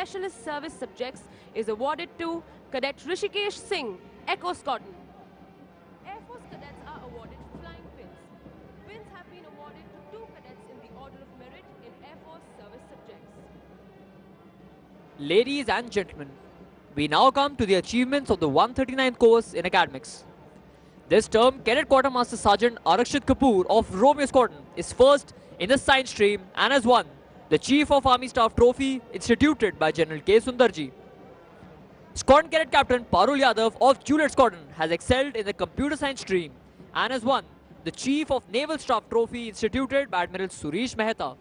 Specialist Service Subjects is awarded to Cadet Rishikesh Singh, Echo Squadron. Air Force cadets are awarded flying pins. Pins have been awarded to 2 cadets in the Order of Merit in Air Force Service Subjects. Ladies and gentlemen, we now come to the achievements of the 139th course in academics. This term, Cadet Quartermaster Sergeant Arakshit Kapoor of Romeo Squadron is first in the science stream and has won the Chief of Army Staff Trophy instituted by General K. Sundarji. Squadron Cadet Captain Parul Yadav of Juliet Squadron has excelled in the computer science stream and has won the Chief of Naval Staff Trophy instituted by Admiral Surish Mehta.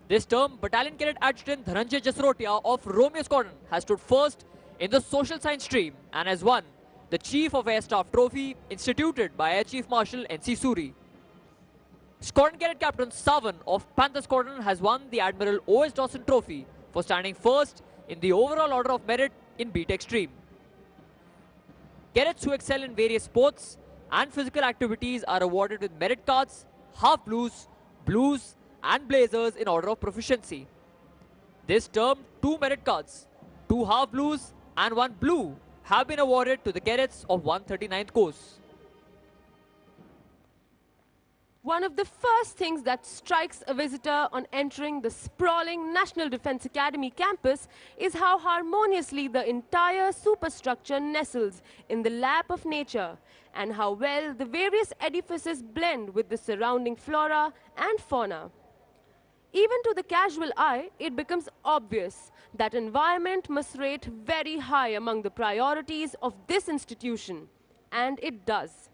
This term, Battalion Cadet Adjutant Dhananjay Jasrotia of Romeo Squadron has stood first in the social science stream and has won the Chief of Air Staff Trophy instituted by Air Chief Marshal N.C. Suri. Squadron Cadet Captain Savan of Panther Squadron has won the Admiral O.S. Dawson Trophy for standing first in the overall order of merit in B.Tech stream. Cadets who excel in various sports and physical activities are awarded with merit cards, half blues, blues and blazers in order of proficiency. This term, 2 merit cards, 2 half blues and 1 blue have been awarded to the cadets of 139th course. One of the first things that strikes a visitor on entering the sprawling National Defence Academy campus is how harmoniously the entire superstructure nestles in the lap of nature and how well the various edifices blend with the surrounding flora and fauna. Even to the casual eye, it becomes obvious that environment must rate very high among the priorities of this institution, and it does.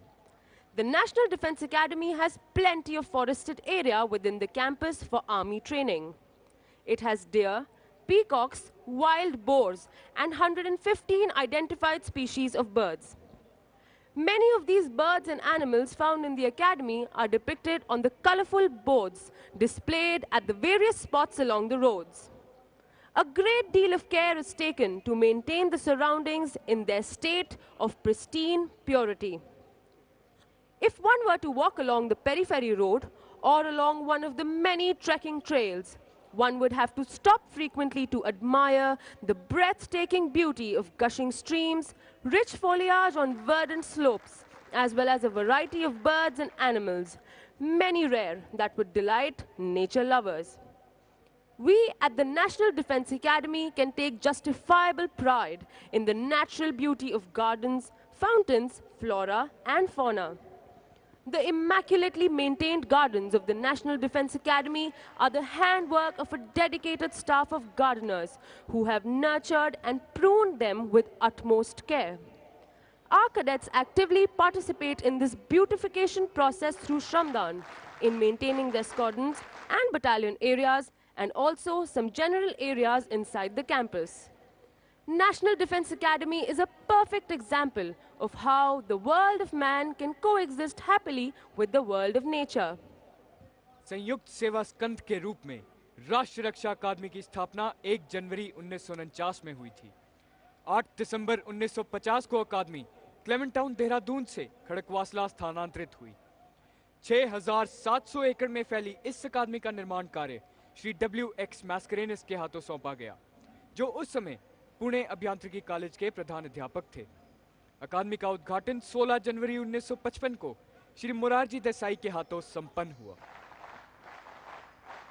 The National Defence Academy has plenty of forested area within the campus for army training. It has deer, peacocks, wild boars, and 115 identified species of birds. Many of these birds and animals found in the academy are depicted on the colorful boards displayed at the various spots along the roads. A great deal of care is taken to maintain the surroundings in their state of pristine purity. If one were to walk along the periphery road or along one of the many trekking trails, one would have to stop frequently to admire the breathtaking beauty of gushing streams, rich foliage on verdant slopes, as well as a variety of birds and animals, many rare that would delight nature lovers. We at the National Defence Academy can take justifiable pride in the natural beauty of gardens, fountains, flora, and fauna. The immaculately maintained gardens of the National Defence Academy are the handwork of a dedicated staff of gardeners who have nurtured and pruned them with utmost care. Our cadets actively participate in this beautification process through Shramdan in maintaining their squadrons and battalion areas and also some general areas inside the campus. National Defence Academy is a perfect example of how the world of man can coexist happily with the world of nature. संयुक्त सेवा स्कंद के रूप में राष्ट्रीय रक्षा अकादमी की स्थापना 1 जनवरी 1949 में हुई थी। 8 दिसंबर 1950 को अकादमी क्लेमेंट टाउन देहरादून से खड़कवासला स्थानांतरित हुई। 6,700 एकड़ में फैली इस अकादमी का निर्माण कार्य श्री W.X. मैस्करेनिस के हाथों सौंपा गया, जो उस समय पुणे अभियांत्रिकी कॉलेज के प्रधान अध्यापक थे। अकादमी का उद्घाटन 16 जनवरी 1955 को श्री मोरारजी देसाई के हाथों संपन्न हुआ।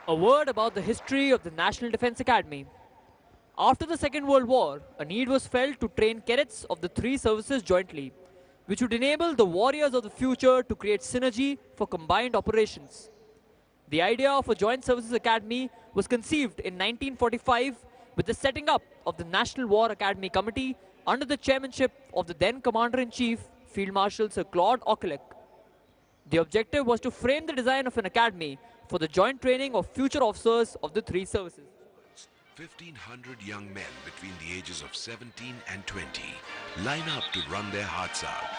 A word about the history of the National Defence Academy. After the Second World War, a need was felt to train cadets of the 3 services jointly, which would enable the warriors of the future to create synergy for combined operations. The idea of a Joint Services Academy was conceived in 1945 with the setting up of the National War Academy Committee under the chairmanship of the then Commander-in-Chief, Field Marshal Sir Claude Auchinleck. The objective was to frame the design of an academy for the joint training of future officers of the 3 services. 1,500 young men between the ages of 17 and 20 line up to run their hearts out.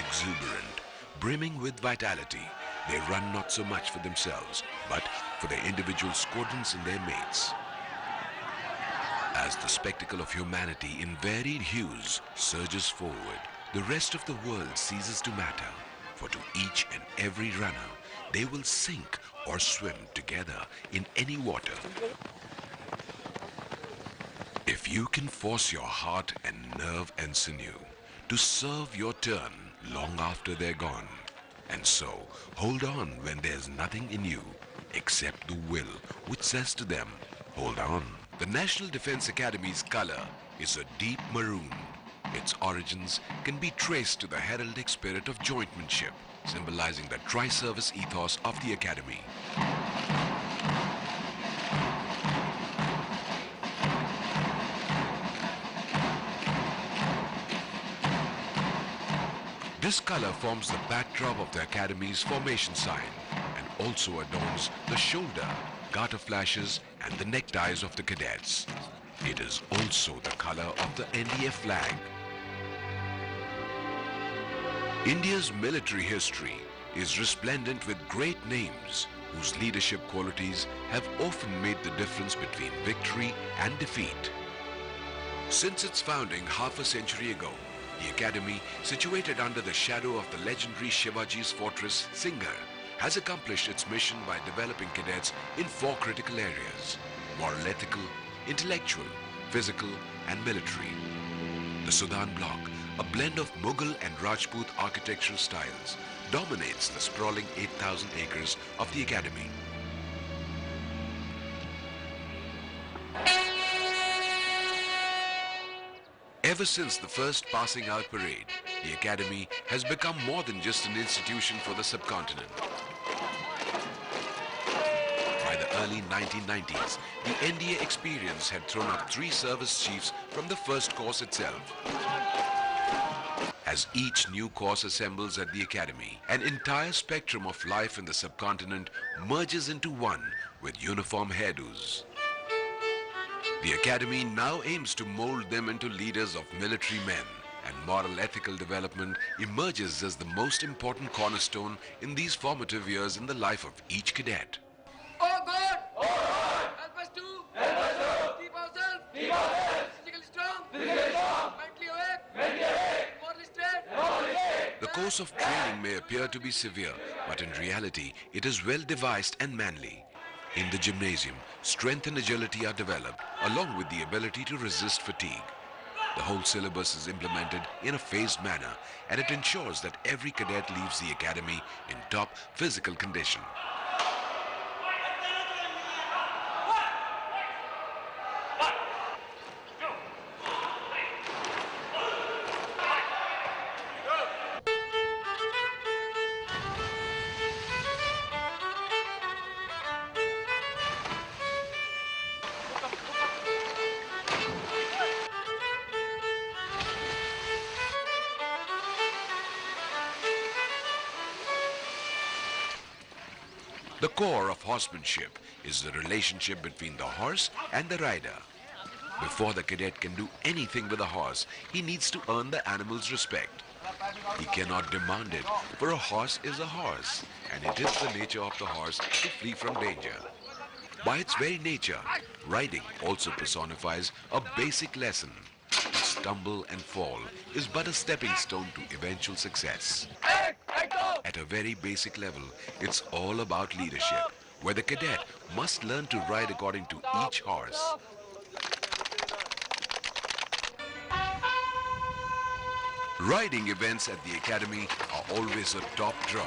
Exuberant, brimming with vitality, they run not so much for themselves, but for their individual squadrons and their mates. As the spectacle of humanity in varied hues surges forward, the rest of the world ceases to matter, for to each and every runner, they will sink or swim together in any water. If you can force your heart and nerve and sinew to serve your turn long after they're gone, and so hold on when there's nothing in you except the will which says to them, hold on. The National Defence Academy's color is a deep maroon. Its origins can be traced to the heraldic spirit of jointmanship, symbolizing the tri-service ethos of the Academy. This color forms the backdrop of the Academy's formation sign and also adorns the shoulder, garter flashes and the neckties of the cadets. It is also the color of the NDA flag. India's military history is resplendent with great names whose leadership qualities have often made the difference between victory and defeat. Since its founding half a century ago, the Academy, situated under the shadow of the legendary Shivaji's fortress, Singhar, has accomplished its mission by developing cadets in 4 critical areas: moral ethical, intellectual, physical and military. The Sudan block, a blend of Mughal and Rajput architectural styles, dominates the sprawling 8,000 acres of the Academy. Ever since the first passing out parade, the Academy has become more than just an institution for the subcontinent. By the early 1990s, the NDA experience had thrown up 3 service chiefs from the first course itself. As each new course assembles at the Academy, an entire spectrum of life in the subcontinent merges into one with uniform hairdos. The Academy now aims to mold them into leaders of military men, and moral ethical development emerges as the most important cornerstone in these formative years in the life of each cadet. Oh God! Oh God! Help us to keep ourselves physically strong, mentally awake, morally straight. The course of training may appear to be severe, but in reality it is well devised and manly. In the gymnasium, strength and agility are developed, along with the ability to resist fatigue. The whole syllabus is implemented in a phased manner, and it ensures that every cadet leaves the Academy in top physical condition. The core of horsemanship is the relationship between the horse and the rider. Before the cadet can do anything with a horse, he needs to earn the animal's respect. He cannot demand it, for a horse is a horse, and it is the nature of the horse to flee from danger. By its very nature, riding also personifies a basic lesson. Stumble and fall is but a stepping stone to eventual success. At a very basic level, it's all about leadership, where the cadet must learn to ride according to each horse. Riding events at the Academy are always a top draw,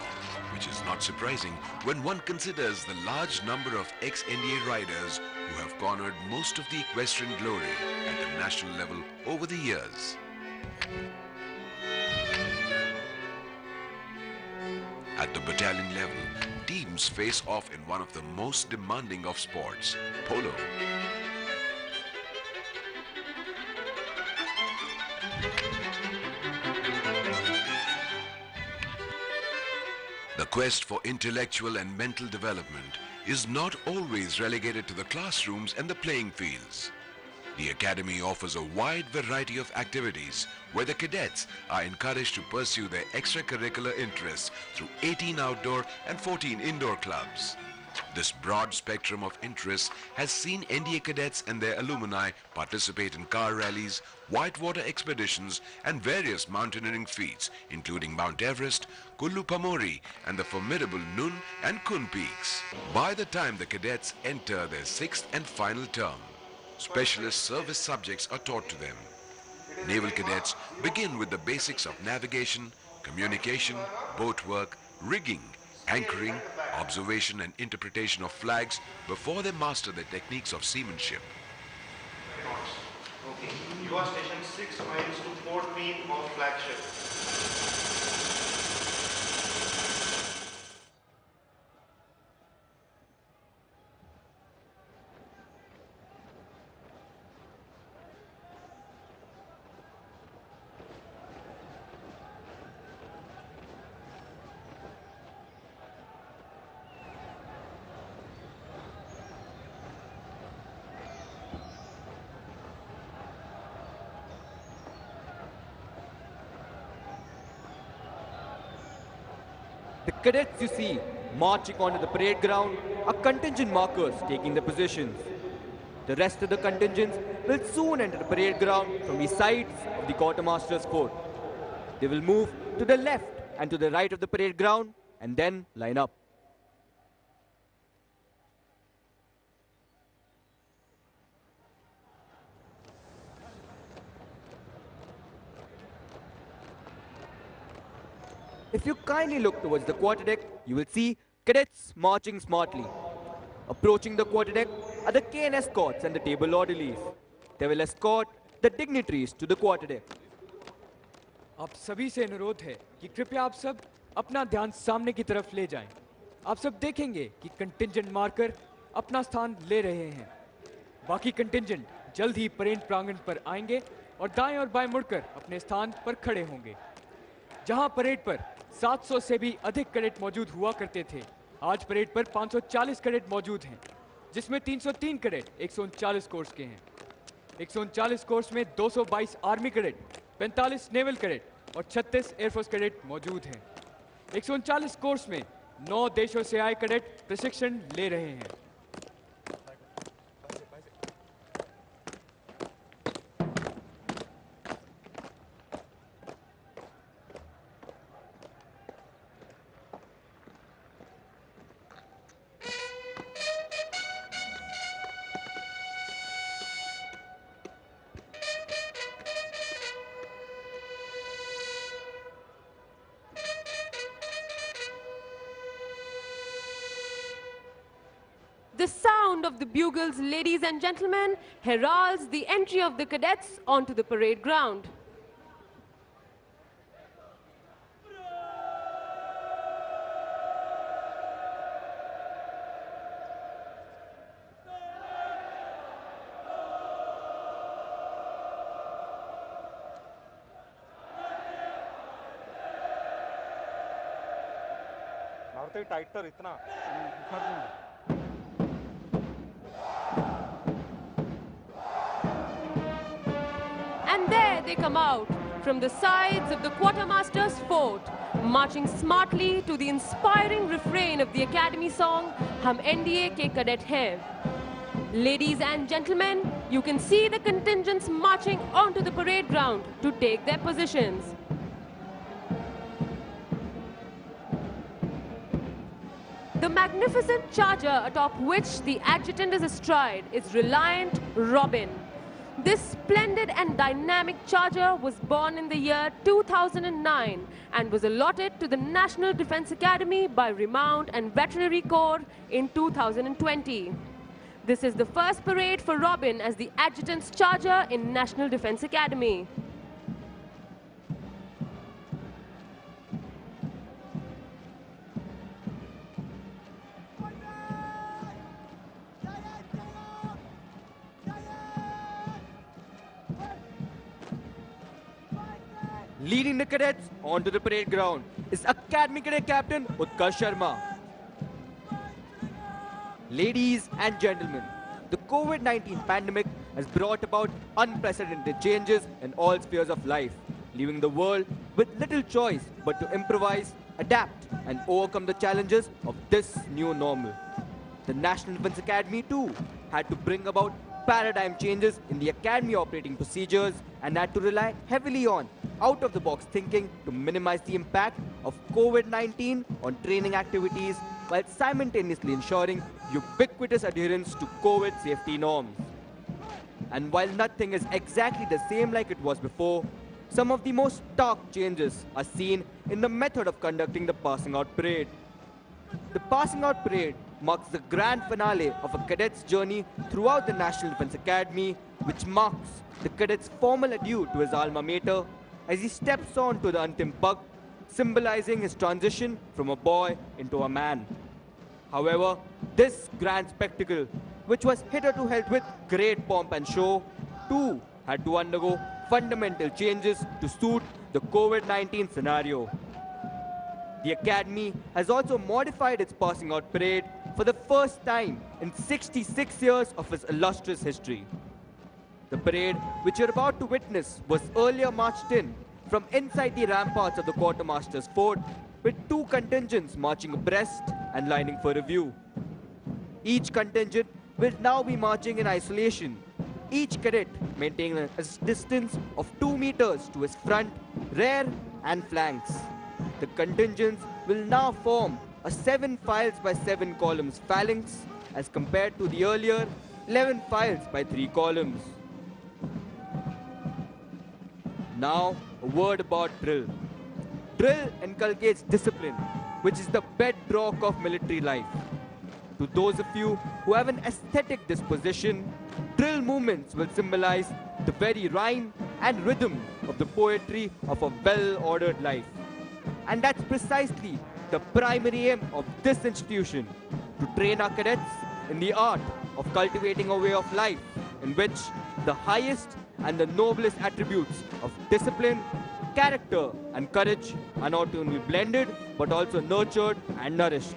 which is not surprising when one considers the large number of ex-NDA riders who have cornered most of the equestrian glory at the national level over the years. At the battalion level, teams face off in one of the most demanding of sports, polo. The quest for intellectual and mental development is not always relegated to the classrooms and the playing fields. The Academy offers a wide variety of activities where the cadets are encouraged to pursue their extracurricular interests through 18 outdoor and 14 indoor clubs. This broad spectrum of interests has seen NDA cadets and their alumni participate in car rallies, whitewater expeditions and various mountaineering feats including Mount Everest, Kullu Pamori and the formidable Nun and Kun peaks. By the time the cadets enter their 6th and final term, Specialist service subjects are taught to them. Naval cadets begin with the basics of navigation, communication, boat work, rigging, anchoring, observation and interpretation of flags before they master the techniques of seamanship. Okay. You are stationed 6 miles to port main of flagship. The cadets you see marching onto the parade ground are contingent markers taking the positions. The rest of the contingents will soon enter the parade ground from the sides of the quartermaster's fort. They will move to the left and to the right of the parade ground and then line up. If you kindly look towards the quarterdeck, you will see cadets marching smartly. Approaching the quarterdeck are the cane escorts and the table orderlies. They will escort the dignitaries to the quarterdeck. आप सभी से अनुरोध है कि कृपया आप सब अपना ध्यान सामने की तरफ ले जाएं। आप सब देखेंगे कि कंटिंजेंट मार्कर अपना स्थान ले रहे हैं। बाकी कंटिंजेंट जल्द ही परेड प्रांगण पर आएंगे और दाएं और बाएं मुड़कर अपने स्थान पर खड़े होंगे। जहां परेड पर 700 से भी अधिक कैडेट मौजूद हुआ करते थे, आज परेड पर 540 कैडेट मौजूद हैं, जिसमें 303 कैडेट 139 कोर्स के हैं। 139 कोर्स में 222 आर्मी कैडेट, 45 नेवल कैडेट और 36 एयरफोर्स कैडेट मौजूद हैं। 139 कोर्स में 9 देशों से आए कैडेट प्रशिक्षण ले रहे हैं। The sound of the bugles, ladies and gentlemen, heralds the entry of the cadets onto the parade ground. टाइटर इतना And there they come out from the sides of the quartermaster's fort, marching smartly to the inspiring refrain of the academy song, Hum NDA ke cadet hain. Ladies and gentlemen, you can see the contingents marching onto the parade ground to take their positions. The magnificent charger atop which the adjutant is astride is Reliant Robin. This splendid and dynamic charger was born in the year 2009 and was allotted to the National Defence Academy by Remount and Veterinary Corps in 2020. This is the first parade for Robin as the adjutant's charger in National Defence Academy. Leading the cadets onto the parade ground is Academy Cadet Captain Utkarsh Sharma. Ladies and gentlemen, the COVID-19 pandemic has brought about unprecedented changes in all spheres of life, leaving the world with little choice but to improvise, adapt and overcome the challenges of this new normal. The National Defence Academy too had to bring about paradigm changes in the academy operating procedures and had to rely heavily on out-of-the-box thinking to minimize the impact of COVID-19 on training activities while simultaneously ensuring ubiquitous adherence to COVID safety norms. And while nothing is exactly the same like it was before, some of the most stark changes are seen in the method of conducting the passing out parade. The passing out parade marks the grand finale of a cadet's journey throughout the National Defence Academy, which marks the cadet's formal adieu to his alma mater as he steps on to the Antim Pag, symbolizing his transition from a boy into a man. However, this grand spectacle, which was hitherto held with great pomp and show, too had to undergo fundamental changes to suit the COVID-19 scenario. The Academy has also modified its passing out parade for the first time in 66 years of its illustrious history. The parade, which you're about to witness, was earlier marched in from inside the ramparts of the Quartermaster's Fort, with two contingents marching abreast and lining for review. Each contingent will now be marching in isolation, each cadet maintaining a distance of 2 meters to his front, rear and flanks. The contingents will now form a 7 files by 7 columns phalanx as compared to the earlier 11 files by 3 columns. Now, a word about drill. Drill inculcates discipline, which is the bedrock of military life. To those of you who have an aesthetic disposition, drill movements will symbolize the very rhyme and rhythm of the poetry of a well-ordered life. And that's precisely the primary aim of this institution, to train our cadets in the art of cultivating a way of life in which the highest and the noblest attributes of discipline, character and courage are not only blended but also nurtured and nourished.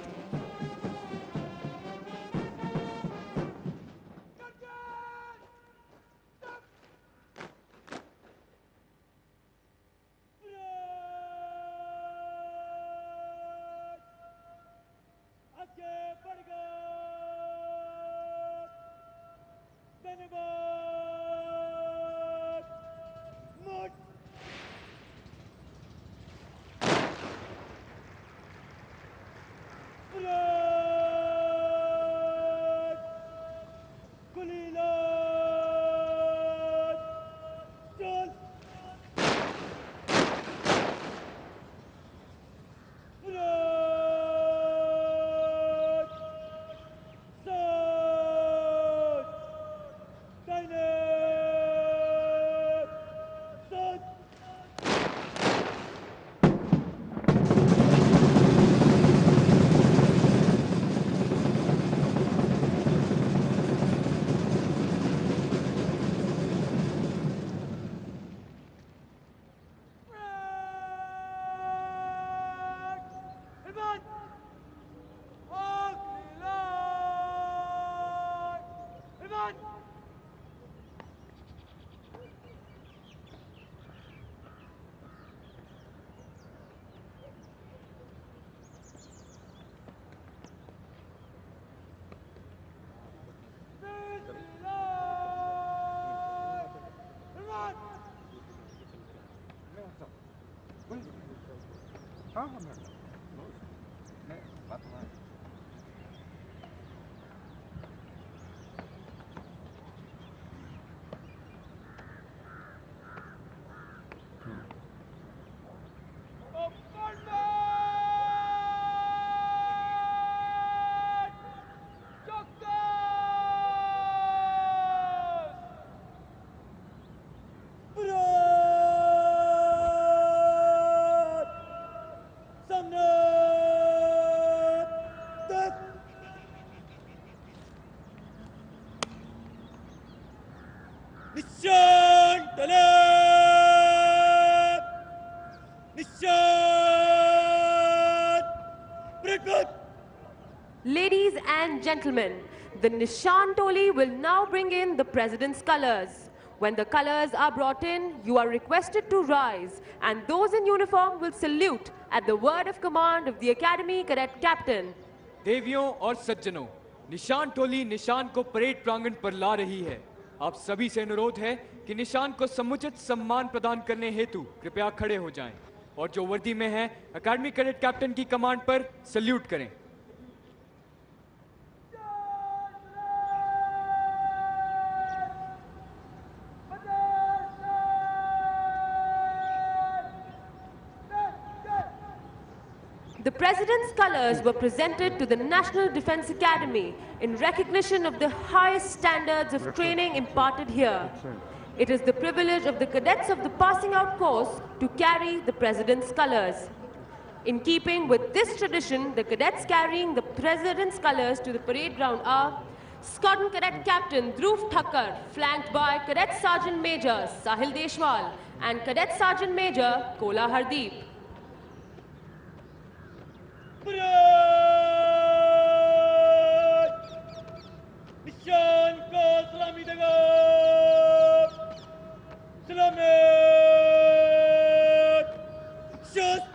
Ladies and gentlemen, the Nishan Toli will now bring in the President's colors. When the colors are brought in, you are requested to rise, and those in uniform will salute at the word of command of the Academy Cadet Captain. देवियों और सज्जनों, निशान टोली निशान को parade प्रांगण पर ला रही है। आप सभी से अनुरोध है कि निशान को समुचित सम्मान प्रदान करने हेतु कृपया खड़े हो जाएं और जो वर्दी में हैं, अकादमी कैडेट कैप्टन की कमांड पर सल्यूट करें। The President's colors were presented to the National Defense Academy in recognition of the highest standards of training imparted here. It is the privilege of the cadets of the passing out course to carry the President's colors. In keeping with this tradition, the cadets carrying the President's colors to the parade ground are Squadron Cadet Captain Dhruv Thakkar, flanked by Cadet Sergeant Major Sahil Deshwal and Cadet Sergeant Major Kola Hardeep. निशान को सलामी देगा सलामी shoot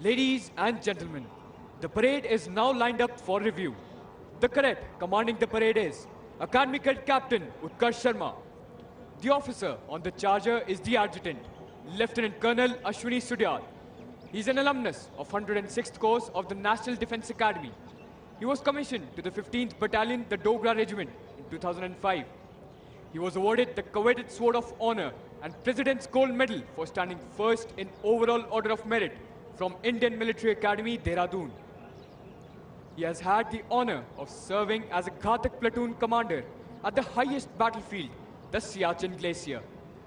Ladies and gentlemen, the parade is now lined up for review. The cadet commanding the parade is Academy Cadet Captain Utkarsh Sharma. The officer on the charger is the adjutant, Lieutenant Colonel Ashwini Sudyal. He is an alumnus of 106th course of the National Defense Academy. He was commissioned to the 15th Battalion, the Dogra Regiment, in 2005. He was awarded the coveted Sword of Honor and President's Gold Medal for standing first in overall order of merit from Indian Military Academy, Dehradun. He has had the honor of serving as a Ghatak platoon commander at the highest battlefield, the Siachen Glacier,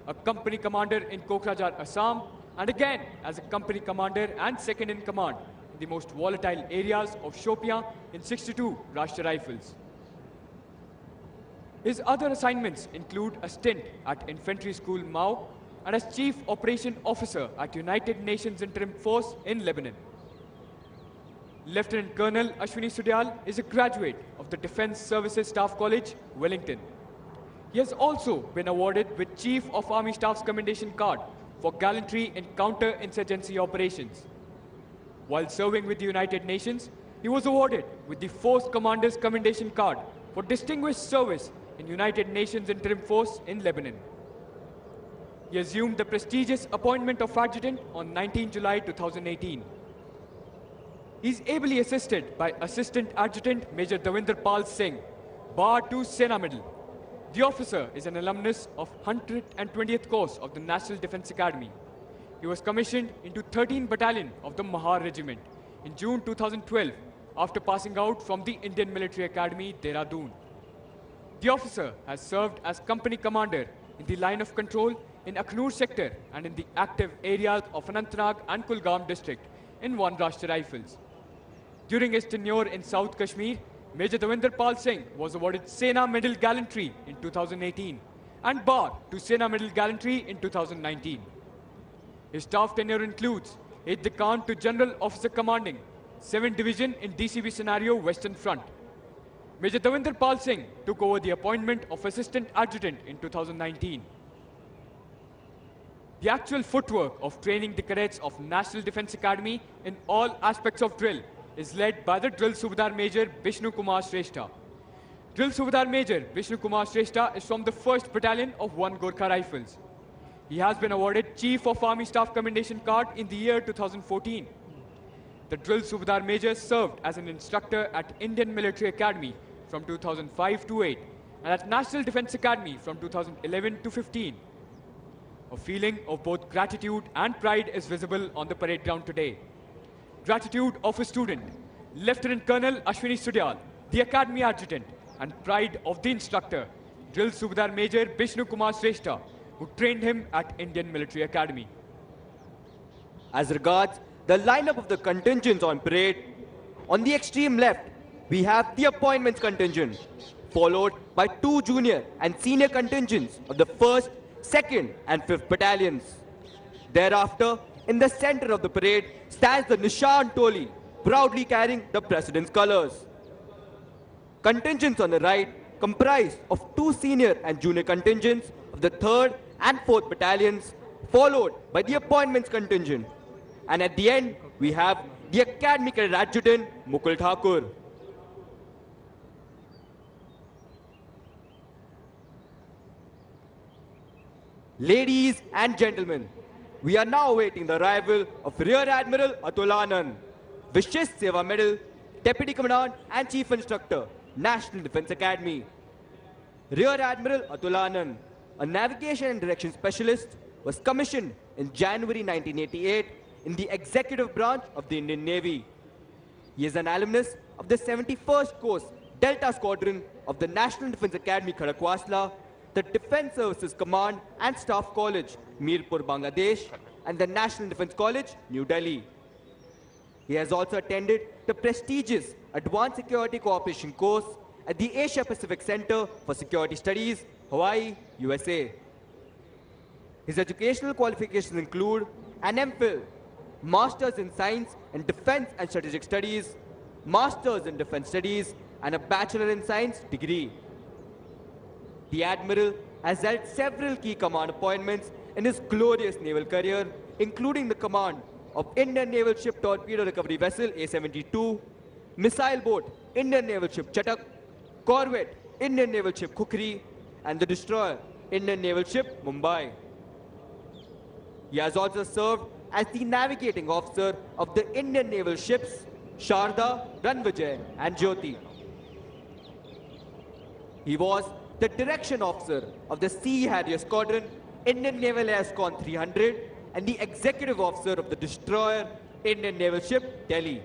a company commander in Kokrajhar, Assam, and again as a company commander and second in command in the most volatile areas of Shopian in 62 Rashtriya Rifles. His other assignments include a stint at Infantry School Mao and as Chief Operation Officer at United Nations Interim Force in Lebanon. Lieutenant Colonel Ashwini Sudyal is a graduate of the Defense Services Staff College, Wellington. He has also been awarded with Chief of Army Staff's Commendation Card for gallantry in counter-insurgency operations. While serving with the United Nations, he was awarded with the Force Commander's Commendation Card for distinguished service in United Nations Interim Force in Lebanon. He assumed the prestigious appointment of adjutant on 19 July 2018. He is ably assisted by Assistant Adjutant Major Davinder Pal Singh, Bar 2 Sena Medal. The officer is an alumnus of 120th course of the National Defence Academy. He was commissioned into 13th Battalion of the Mahar Regiment in June 2012 after passing out from the Indian Military Academy, Dehradun. The officer has served as company commander in the line of control in Akhnur sector and in the active areas of Anantnag and Kulgam district in One Rashtra Rifles. During his tenure in South Kashmir, Major Davinder Pal Singh was awarded Sena Medal Gallantry in 2018 and Bar to Sena Medal Gallantry in 2019. His staff tenure includes Aide-de-Camp to General Officer Commanding, 7th Division in DCB Scenario Western Front. Major Davinder Pal Singh took over the appointment of Assistant Adjutant in 2019. The actual footwork of training the cadets of National Defence Academy in all aspects of drill is led by the Drill Subedar Major Vishnu Kumar Shrestha. Drill Subedar Major Vishnu Kumar Shrestha is from the 1st Battalion of 1 Gorkha Rifles. He has been awarded Chief of Army Staff Commendation Card in the year 2014. The Drill Subedar Major served as an instructor at Indian Military Academy from 2005 to 8 and at National Defence Academy from 2011 to 15. A feeling of both gratitude and pride is visible on the parade ground today. Gratitude of a student, Lieutenant Colonel Ashwini Sudyal, the Academy Adjutant, and pride of the instructor, Drill Subedar Major Vishnu Kumar Shrestha, who trained him at Indian Military Academy. As regards the lineup of the contingents on parade, on the extreme left, we have the appointments contingent, followed by 2 junior and senior contingents of the 1st, 2nd and 5th battalions. Thereafter, in the center of the parade stands the Nishan Toli, proudly carrying the President's colors. Contingents on the right comprise of 2 senior and junior contingents of the 3rd and 4th battalions, followed by the appointments contingent. And at the end, we have the Academy Cadet Adjutant, Mukul Thakur. Ladies and gentlemen, we are now awaiting the arrival of Rear Admiral Atul Anand, Vishesh Seva Medal, Deputy Commandant and Chief Instructor, National Defence Academy. Rear Admiral Atul Anand, a navigation and direction specialist, was commissioned in January 1988 in the executive branch of the Indian Navy. He is an alumnus of the 71st Coast Delta Squadron of the National Defence Academy, Khadakwasla, the Defence Services Command and Staff College, Mirpur, Bangladesh, and the National Defence College, New Delhi. He has also attended the prestigious Advanced Security Cooperation course at the Asia Pacific Center for Security Studies, Hawaii, USA. His educational qualifications include an MPhil, Masters in Science in Defense and Strategic Studies, Masters in Defense Studies, and a Bachelor in Science degree. The Admiral has held several key command appointments in his glorious naval career, including the command of Indian Naval Ship Torpedo Recovery Vessel A-72, Missile Boat Indian Naval Ship Chatak, Corvette Indian Naval Ship Kukri, and the Destroyer Indian Naval Ship Mumbai. He has also served as the navigating officer of the Indian naval ships Sharda, Ranvijay, and Jyoti. He was the direction officer of the Sea Harrier Squadron, Indian Naval Air Squadron 300, and the executive officer of the destroyer, Indian Naval Ship Delhi.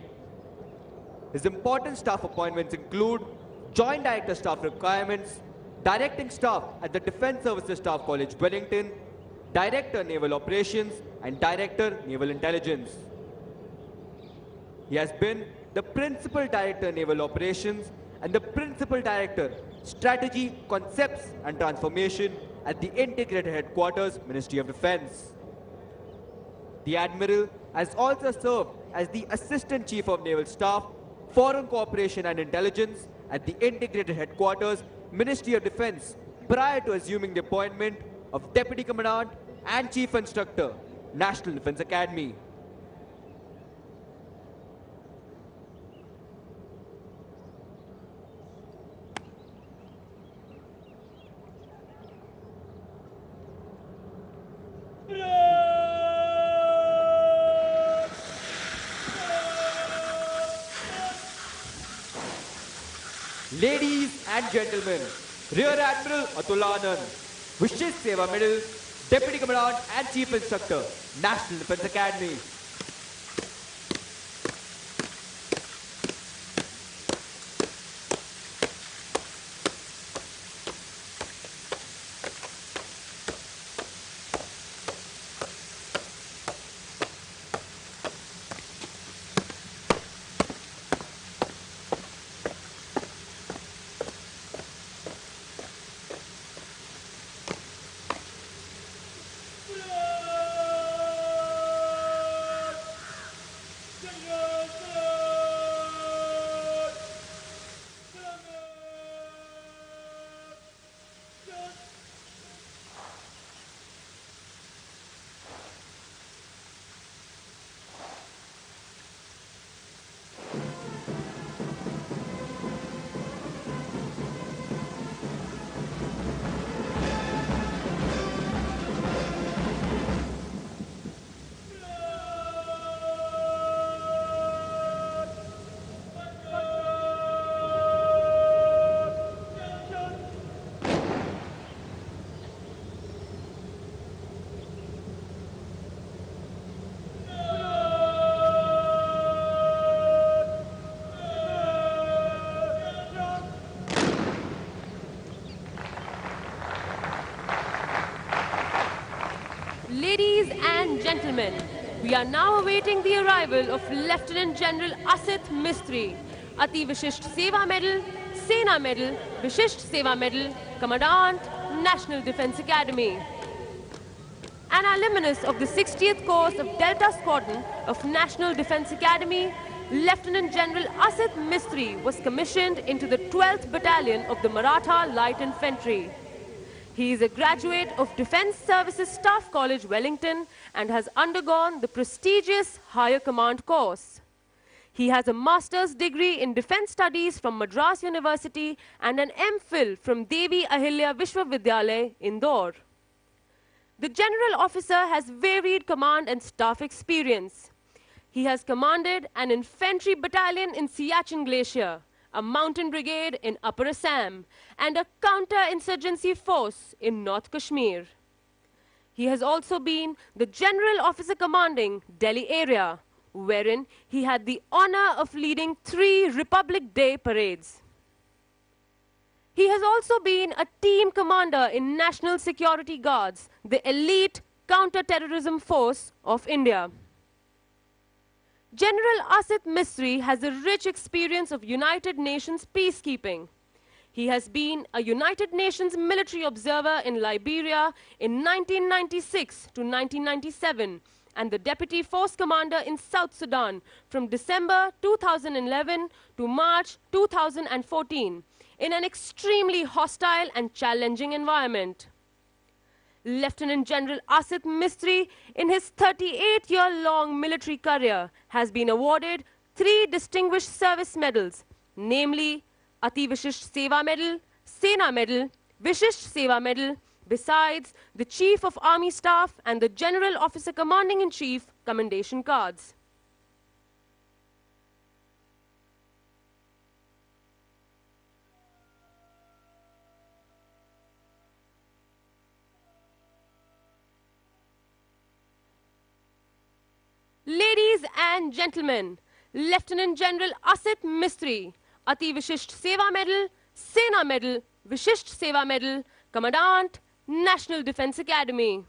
His important staff appointments include Joint Director Staff Requirements, Directing Staff at the Defence Services Staff College, Wellington, Director Naval Operations, and Director Naval Intelligence. He has been the Principal Director Naval Operations and the Principal Director Strategy, Concepts and Transformation at the Integrated Headquarters, Ministry of Defence. The Admiral has also served as the Assistant Chief of Naval Staff, Foreign Cooperation and Intelligence at the Integrated Headquarters, Ministry of Defence, prior to assuming the appointment of Deputy Commandant and Chief Instructor, National Defence Academy. Ladies and gentlemen, Rear Admiral Atul Anand, Vishesh Seva Medal, Deputy Commandant and Chief Instructor, National Defence Academy. Ladies and gentlemen, we are now awaiting the arrival of Lieutenant General Asit Mistry, Ati Vishisht Seva Medal, Sena Medal, Vishisht Seva Medal, Commandant, National Defence Academy. An alumnus of the 60th course of Delta Squadron of National Defence Academy, Lieutenant General Asit Mistry was commissioned into the 12th Battalion of the Maratha Light Infantry. He is a graduate of Defence Services Staff College, Wellington, and has undergone the prestigious Higher Command course. He has a master's degree in Defence Studies from Madras University and an MPhil from Devi Ahilya Vishwavidyalaya, Indore. The General Officer has varied command and staff experience. He has commanded an infantry battalion in Siachen Glacier, a mountain brigade in Upper Assam, and a counter-insurgency force in North Kashmir. He has also been the General Officer commanding Delhi area, wherein he had the honor of leading 3 Republic Day parades. He has also been a team commander in National Security Guards, the elite counter-terrorism force of India. General Asit Mistry has a rich experience of United Nations peacekeeping. He has been a United Nations military observer in Liberia in 1996 to 1997 and the Deputy Force Commander in South Sudan from December 2011 to March 2014 in an extremely hostile and challenging environment. Lieutenant General Asit Mistry, in his 38-year-long military career, has been awarded 3 distinguished service medals, namely Ati Vishisht Seva Medal, Sena Medal, Vishisht Seva Medal, besides the Chief of Army Staff and the General Officer Commanding-in-Chief Commendation Cards. Ladies and gentlemen, Lieutenant General Asit Mistry, Ati Vishisht Seva Medal, Sena Medal, Vishisht Seva Medal, Commandant, National Defence Academy.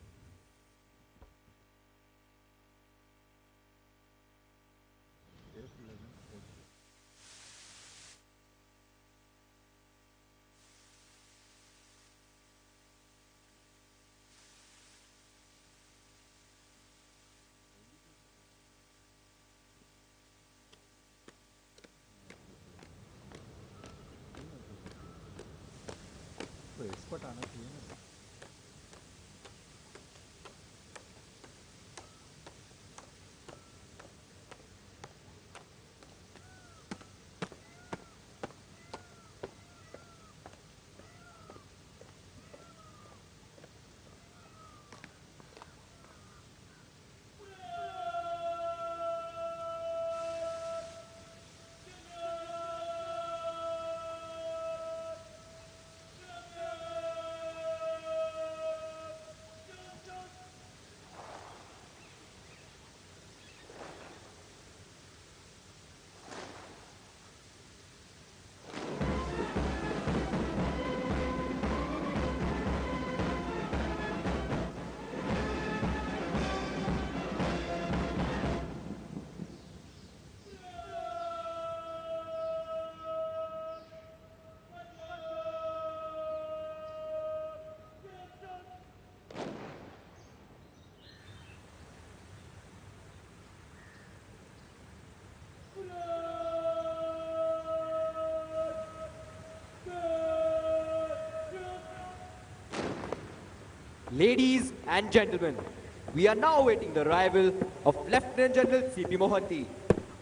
Ladies and gentlemen, we are now awaiting the arrival of Lieutenant General C.P. Mohanty,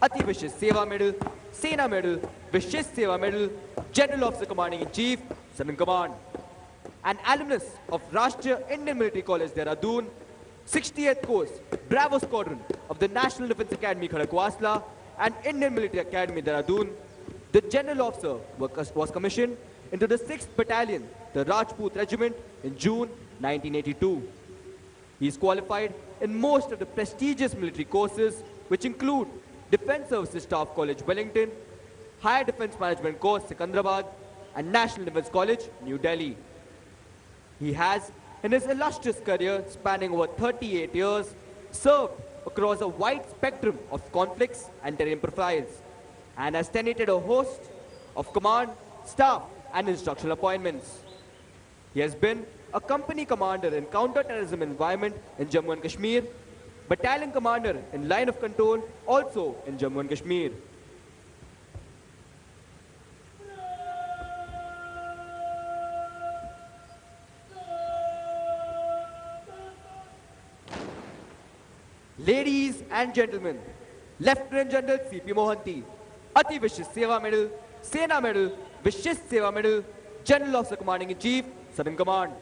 Ati Vishish Seva Medal, Sena Medal, Vishish Seva Medal, General Officer Commanding in Chief, Southern Command. An alumnus of Rashtriya Indian Military College, Dehradun, 68th Course, Bravo Squadron of the National Defence Academy, Khadakwasla, and Indian Military Academy, Dehradun, the General Officer was commissioned into the 6th Battalion, the Rajput Regiment, in June 1982. He is qualified in most of the prestigious military courses, which include Defence Services Staff College, Wellington, Higher Defence Management Course, Secunderabad, and National Defence College, New Delhi. He has, in his illustrious career spanning over 38 years, served across a wide spectrum of conflicts and terrain profiles, and has tenanted a host of command, staff, and instructional appointments. He has been a company commander in counter-terrorism environment in Jammu and Kashmir, battalion commander in line of control also in Jammu and Kashmir. Ladies and gentlemen, Lieutenant General C.P. Mohanty, Ati Vishish Seva Medal, Sena Medal, Vishish Seva Medal, General Officer Commanding in Chief, Southern Command.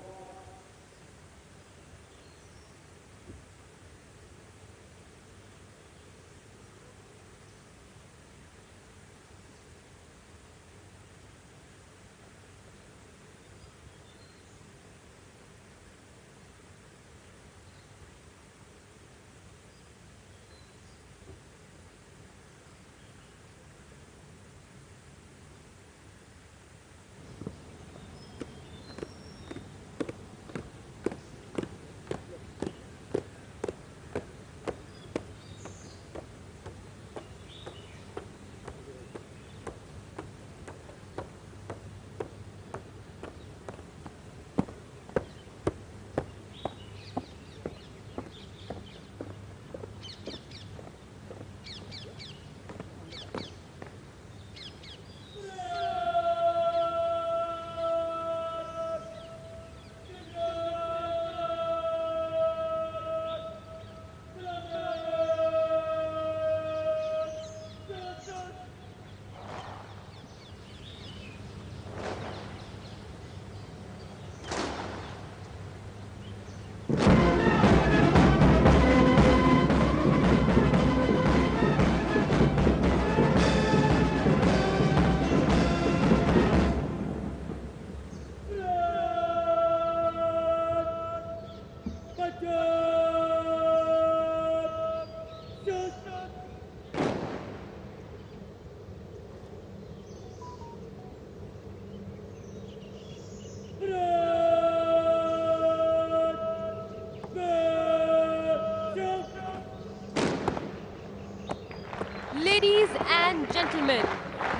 Ladies and gentlemen,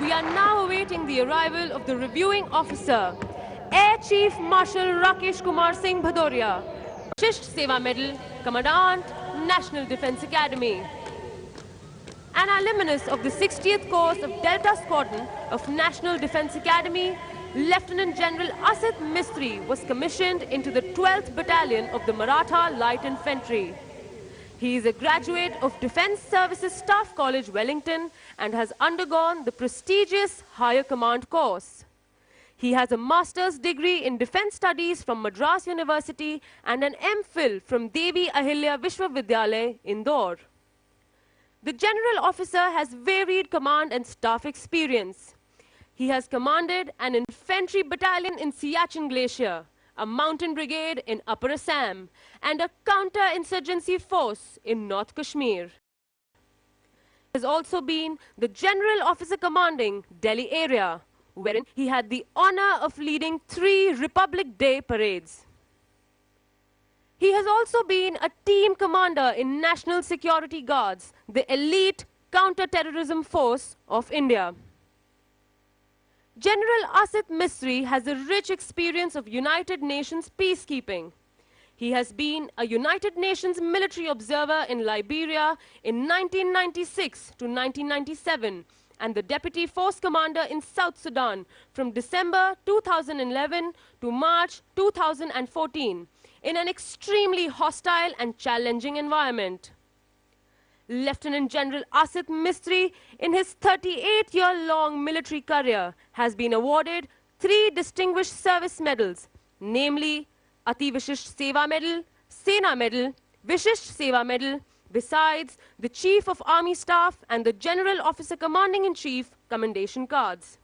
we are now awaiting the arrival of the reviewing officer, Air Chief Marshal Rakesh Kumar Singh Bhadoria, Vishish Seva Medal, Commandant, National Defence Academy. An alumnus of the 60th Course of Delta Squadron of National Defence Academy, Lieutenant General Asit Mistry was commissioned into the 12th Battalion of the Maratha Light Infantry. He is a graduate of Defence Services Staff College, Wellington, and has undergone the prestigious Higher Command course. He has a master's degree in Defence Studies from Madras University and an MPhil from Devi Ahilya Vishwavidyalaya, Indore. The General Officer has varied command and staff experience. He has commanded an infantry battalion in Siachen Glacier, a mountain brigade in Upper Assam, and a counter-insurgency force in North Kashmir. He has also been the General Officer commanding Delhi area, wherein he had the honor of leading 3 Republic Day parades. He has also been a team commander in National Security Guards, the elite counter-terrorism force of India. General Asit Mistry has a rich experience of United Nations peacekeeping. He has been a United Nations military observer in Liberia in 1996 to 1997 and the Deputy Force Commander in South Sudan from December 2011 to March 2014, in an extremely hostile and challenging environment. Lieutenant General Asit Mistry, in his 38-year-long military career, has been awarded 3 Distinguished Service Medals, namely Ati Vishisht Seva Medal, Sena Medal, Vishisht Seva Medal, besides the Chief of Army Staff and the General Officer Commanding-in-Chief Commendation Cards.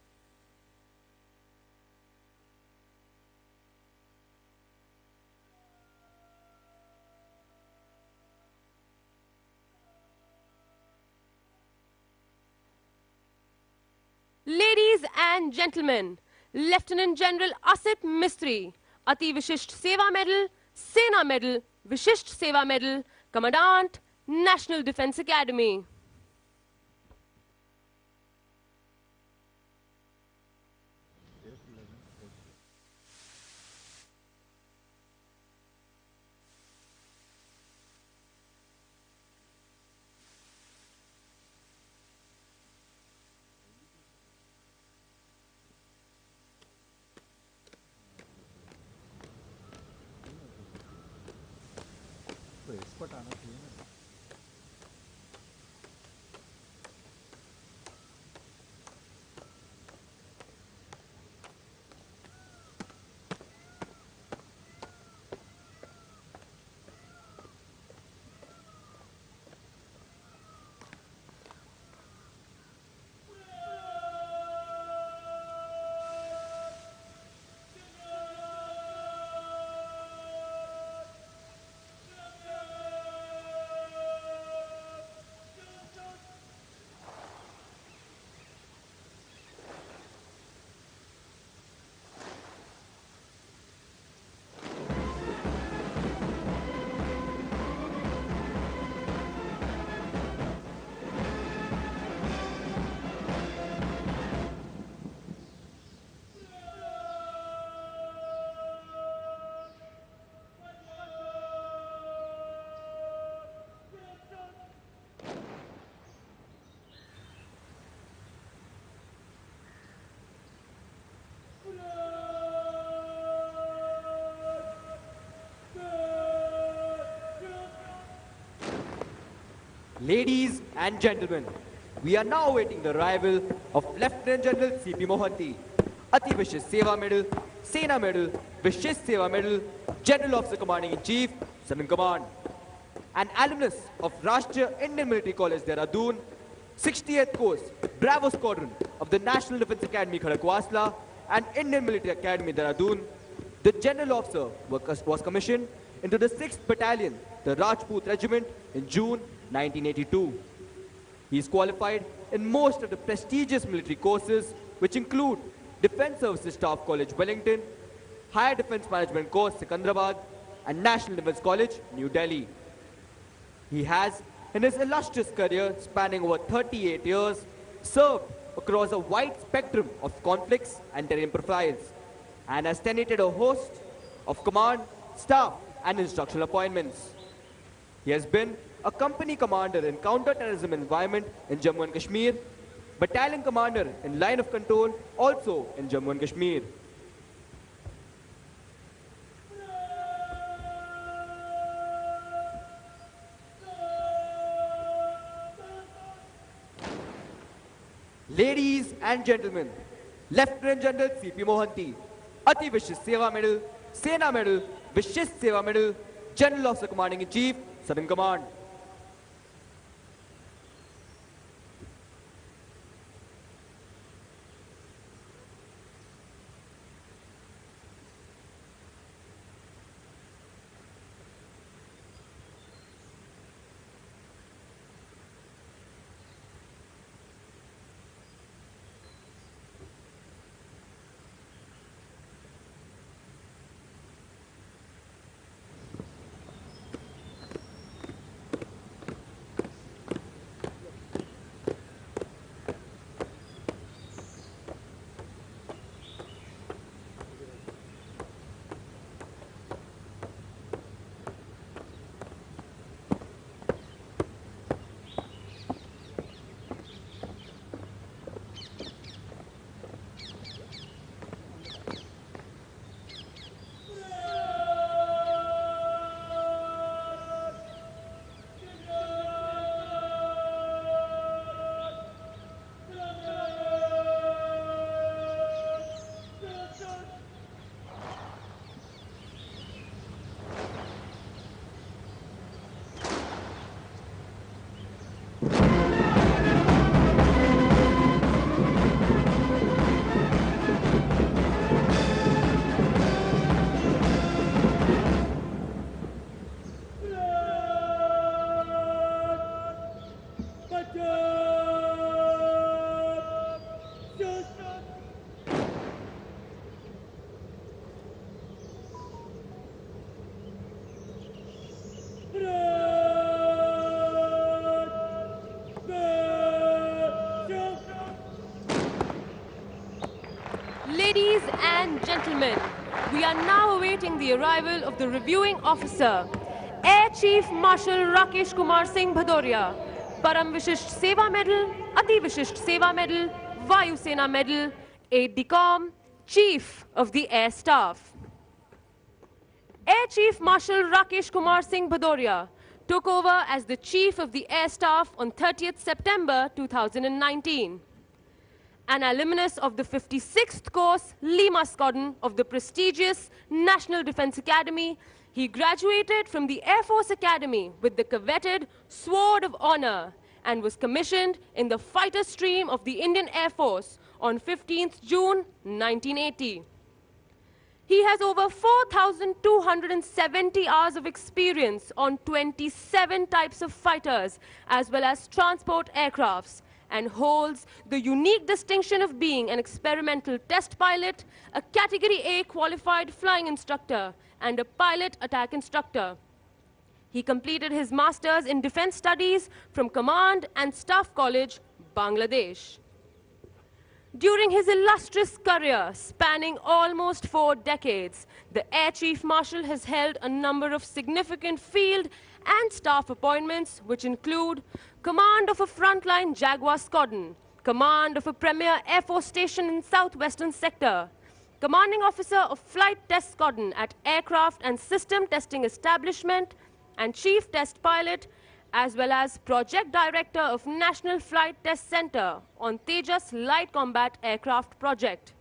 Ladies and gentlemen, Lieutenant General Asit Mistry, Ati Vishisht Seva Medal, Sena Medal, Vishisht Seva Medal, Commandant, National Defence Academy. Ladies and gentlemen, we are now awaiting the arrival of Lieutenant General C.P. Mohanty, Ati Vishish Seva Medal, Sena Medal, Vishish Seva Medal, General Officer Commanding-in-Chief, Southern Command, an alumnus of Rashtriya Indian Military College, Dehradun, 68th Course, Bravo Squadron of the National Defence Academy, Khadakwasla, and Indian Military Academy, Dehradun. The General Officer was commissioned into the 6th Battalion, the Rajput Regiment, in June 1982. He is qualified in most of the prestigious military courses, which include Defence Services Staff College, Wellington, Higher Defence Management Course, Secunderabad, and National Defence College, New Delhi. He has, in his illustrious career spanning over 38 years, served across a wide spectrum of conflicts and terrain profiles, and has tenanted a host of command, staff, and instructional appointments. He has been a company commander in counter-terrorism environment in Jammu and Kashmir, battalion commander in line of control also in Jammu and Kashmir. Ladies and gentlemen, Lieutenant General C.P. Mohanty, Ati Vishish Seva Medal, Sena Medal, Vishish Seva Medal, General Officer Commanding-in-Chief, Southern Command. Ladies and gentlemen, we are now awaiting the arrival of the reviewing officer, Air Chief Marshal Rakesh Kumar Singh Bhadoria, Param Vishisht Seva Medal, Ati Vishisht Seva Medal, Vayu Sena Medal, Aide de Camp, Chief of the Air Staff. Air Chief Marshal Rakesh Kumar Singh Bhadoria took over as the Chief of the Air Staff on 30th September 2019. An alumnus of the 56th course Lima Squadron of the prestigious National Defense Academy, he graduated from the Air Force Academy with the coveted Sword of Honor and was commissioned in the fighter stream of the Indian Air Force on 15th June 1980. He has over 4,270 hours of experience on 27 types of fighters as well as transport aircrafts, and holds the unique distinction of being an experimental test pilot, a Category A qualified flying instructor, and a pilot attack instructor. He completed his Masters in Defense Studies from Command and Staff College, Bangladesh. During his illustrious career, spanning almost 4 decades, the Air Chief Marshal has held a number of significant field and staff appointments, which include command of a frontline Jaguar squadron, command of a premier Air Force station in southwestern sector, commanding officer of flight test squadron at aircraft and system testing establishment, and chief test pilot, as well as project director of National Flight Test Center on Tejas Light Combat Aircraft project.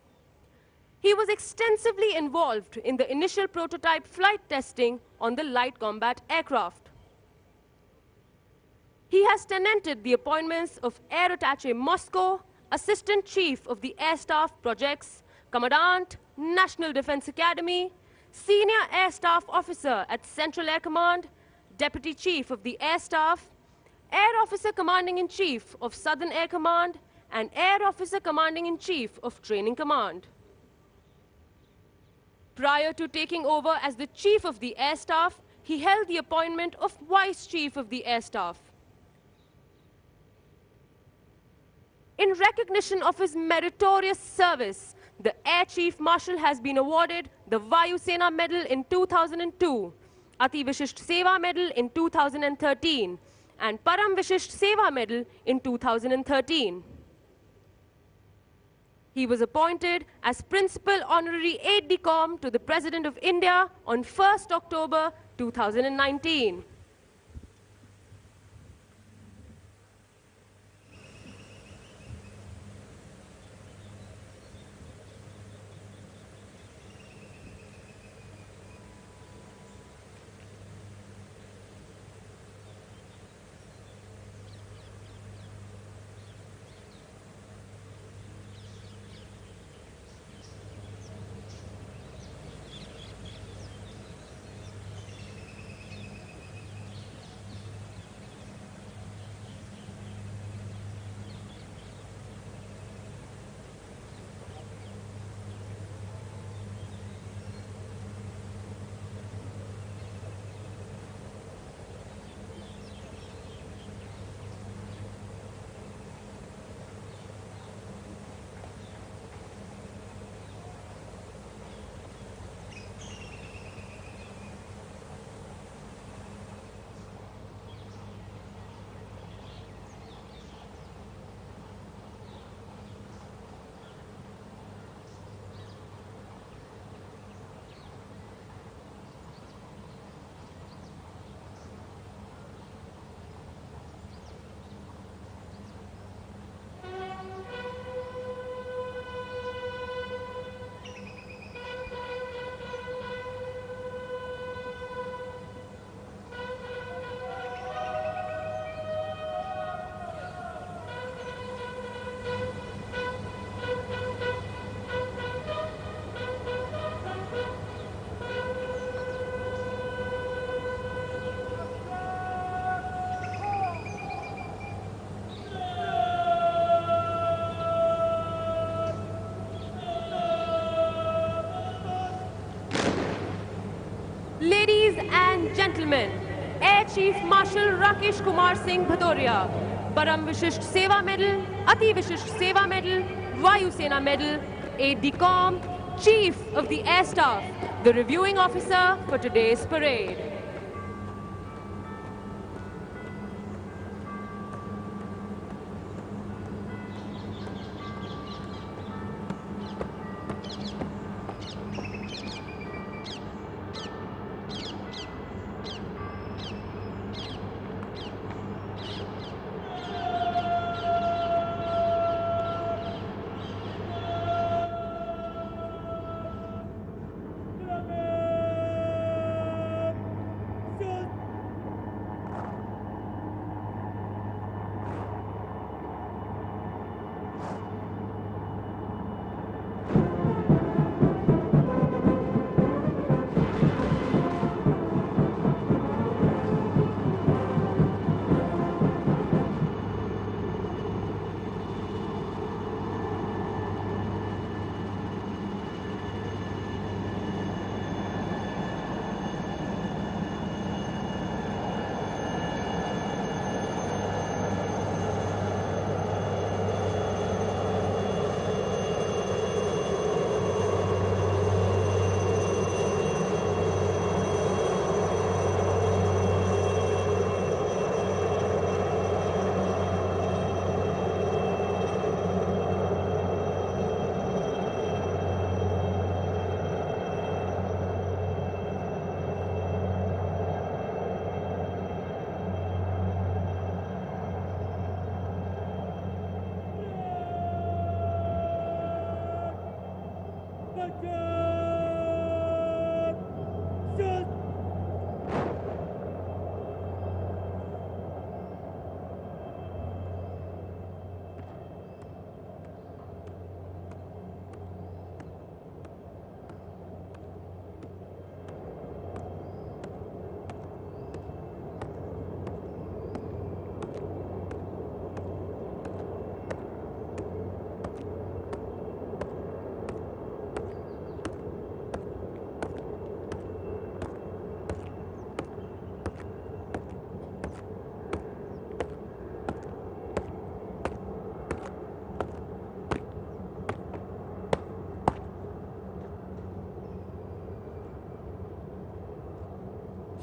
He was extensively involved in the initial prototype flight testing on the light combat aircraft. He has tenanted the appointments of Air Attaché Moscow, Assistant Chief of the Air Staff Projects, Commandant, National Defense Academy, Senior Air Staff Officer at Central Air Command, Deputy Chief of the Air Staff, Air Officer Commanding-in-Chief of Southern Air Command, and Air Officer Commanding-in-Chief of Training Command. Prior to taking over as the Chief of the Air Staff, he held the appointment of Vice Chief of the Air Staff. In recognition of his meritorious service, the Air Chief Marshal has been awarded the Vayu Sena Medal in 2002, Ati Vishisht Seva Medal in 2013, and Param Vishisht Seva Medal in 2013. He was appointed as Principal Honorary Aide de Camp to the President of India on 1st October 2019. and gentlemen, Air Chief Marshal Rakesh Kumar Singh Bhadoria, Param Vishisht Seva Medal, Ati Vishisht Seva Medal, Vayu Sena Medal, Aide de Camp, Chief of the Air Staff, the reviewing officer for today's parade.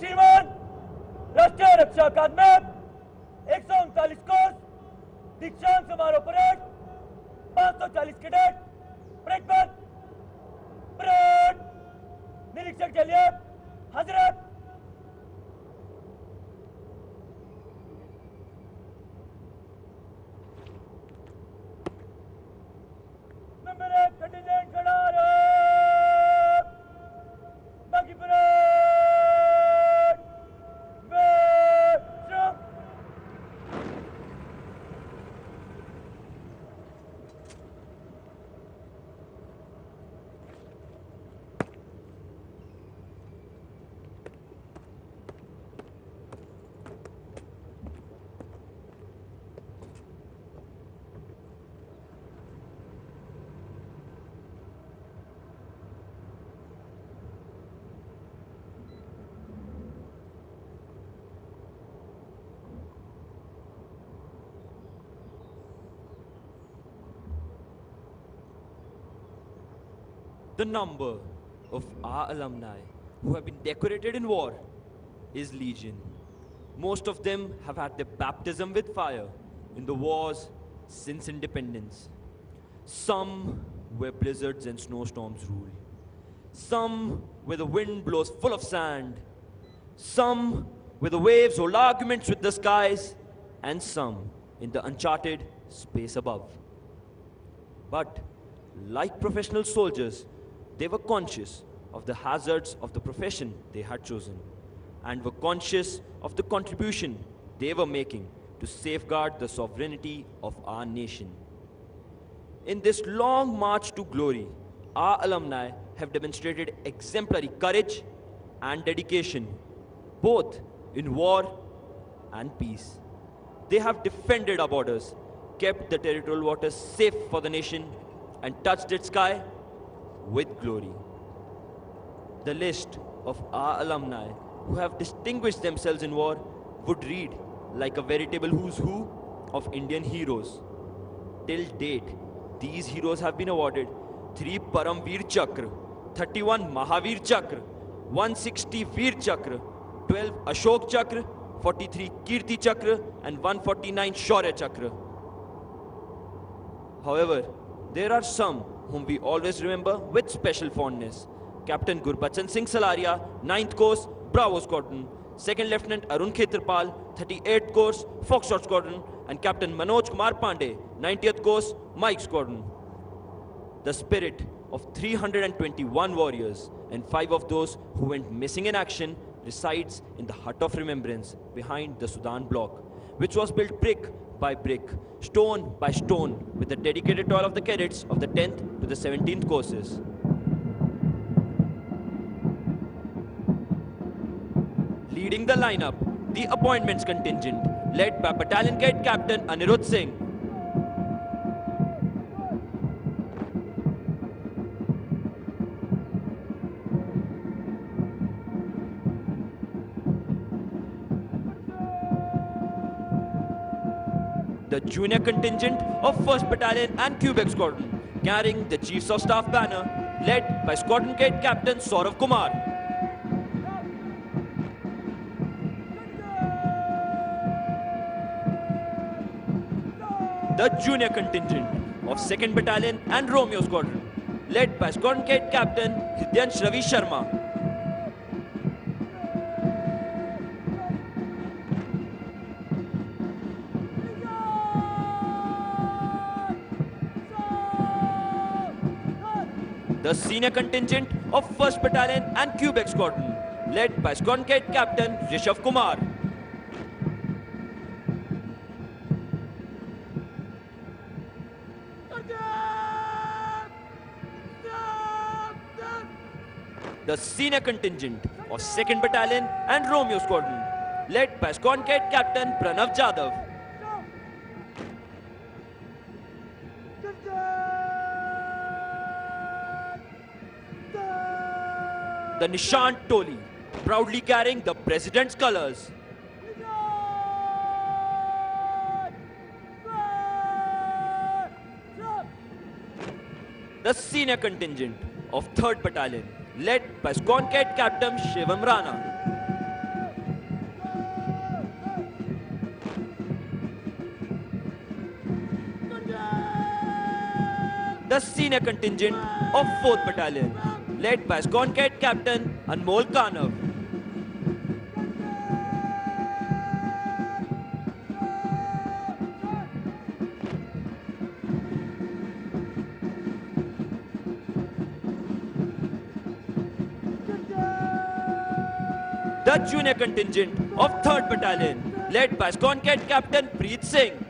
श्रीमान राष्ट्रीय रक्षा अकादमी 139 course दीक्षांत समारोह parade 540 cadet ब्रेकबैक parade निरीक्षक जलियत हजरत number 1 contingent खड़ा रहे बाकी parade The number of our alumni who have been decorated in war is legion. Most of them have had their baptism with fire in the wars since independence. Some where blizzards and snowstorms rule. Some where the wind blows full of sand. Some where the waves hold arguments with the skies. And some in the uncharted space above. But like professional soldiers, they were conscious of the hazards of the profession they had chosen and were conscious of the contribution they were making to safeguard the sovereignty of our nation. In this long march to glory, our alumni have demonstrated exemplary courage and dedication, both in war and peace. They have defended our borders, kept the territorial waters safe for the nation, and touched its sky with glory. The list of our alumni who have distinguished themselves in war would read like a veritable who's who of Indian heroes. Till date, these heroes have been awarded 3 Paramveer Chakra, 31 Mahavir Chakra, 160 Veer Chakra, 12 Ashok Chakra, 43 Kirti Chakra and 149 Shaurya Chakra. However, there are some whom we always remember with special fondness. Captain Gurbachan Singh Salaria, 9th Course, Bravo Squadron. 2nd Lieutenant Arun Khetrapal, 38th Course, Foxtrot Squadron. And Captain Manoj Kumar Pandey, 90th Course, Mike Squadron. The spirit of 321 warriors and 5 of those who went missing in action resides in the Hut of Remembrance behind the Sudan block, which was built brick by brick, stone by stone, with the dedicated toil of the cadets of the 10th to the 17th courses. Leading the lineup, the appointments contingent, led by Battalion Cadet Captain Anirudh Singh. The junior contingent of 1st Battalion and Quebec Squadron, carrying the Chiefs of Staff banner, led by Squadron Cadet Captain Saurav Kumar. The junior contingent of 2nd Battalion and Romeo Squadron, led by Squadron Cadet Captain Hridyansh Ravi Sharma. The senior contingent of 1st Battalion and Quebec Squadron, led by Squadron Cadet Captain Rishabh Kumar. The senior contingent of 2nd Battalion and Romeo Squadron, led by Squadron Cadet Captain Pranav Jadhav. The Nishant Toli, proudly carrying the President's colours. The senior contingent of 3rd Battalion, led by Squadron Cadet Captain Shivam Rana. The senior contingent of 4th Battalion, led by Squadron Cadet Captain Anmol Kanav. The junior contingent of 3rd Battalion, led by Squadron Cadet Captain Preet Singh.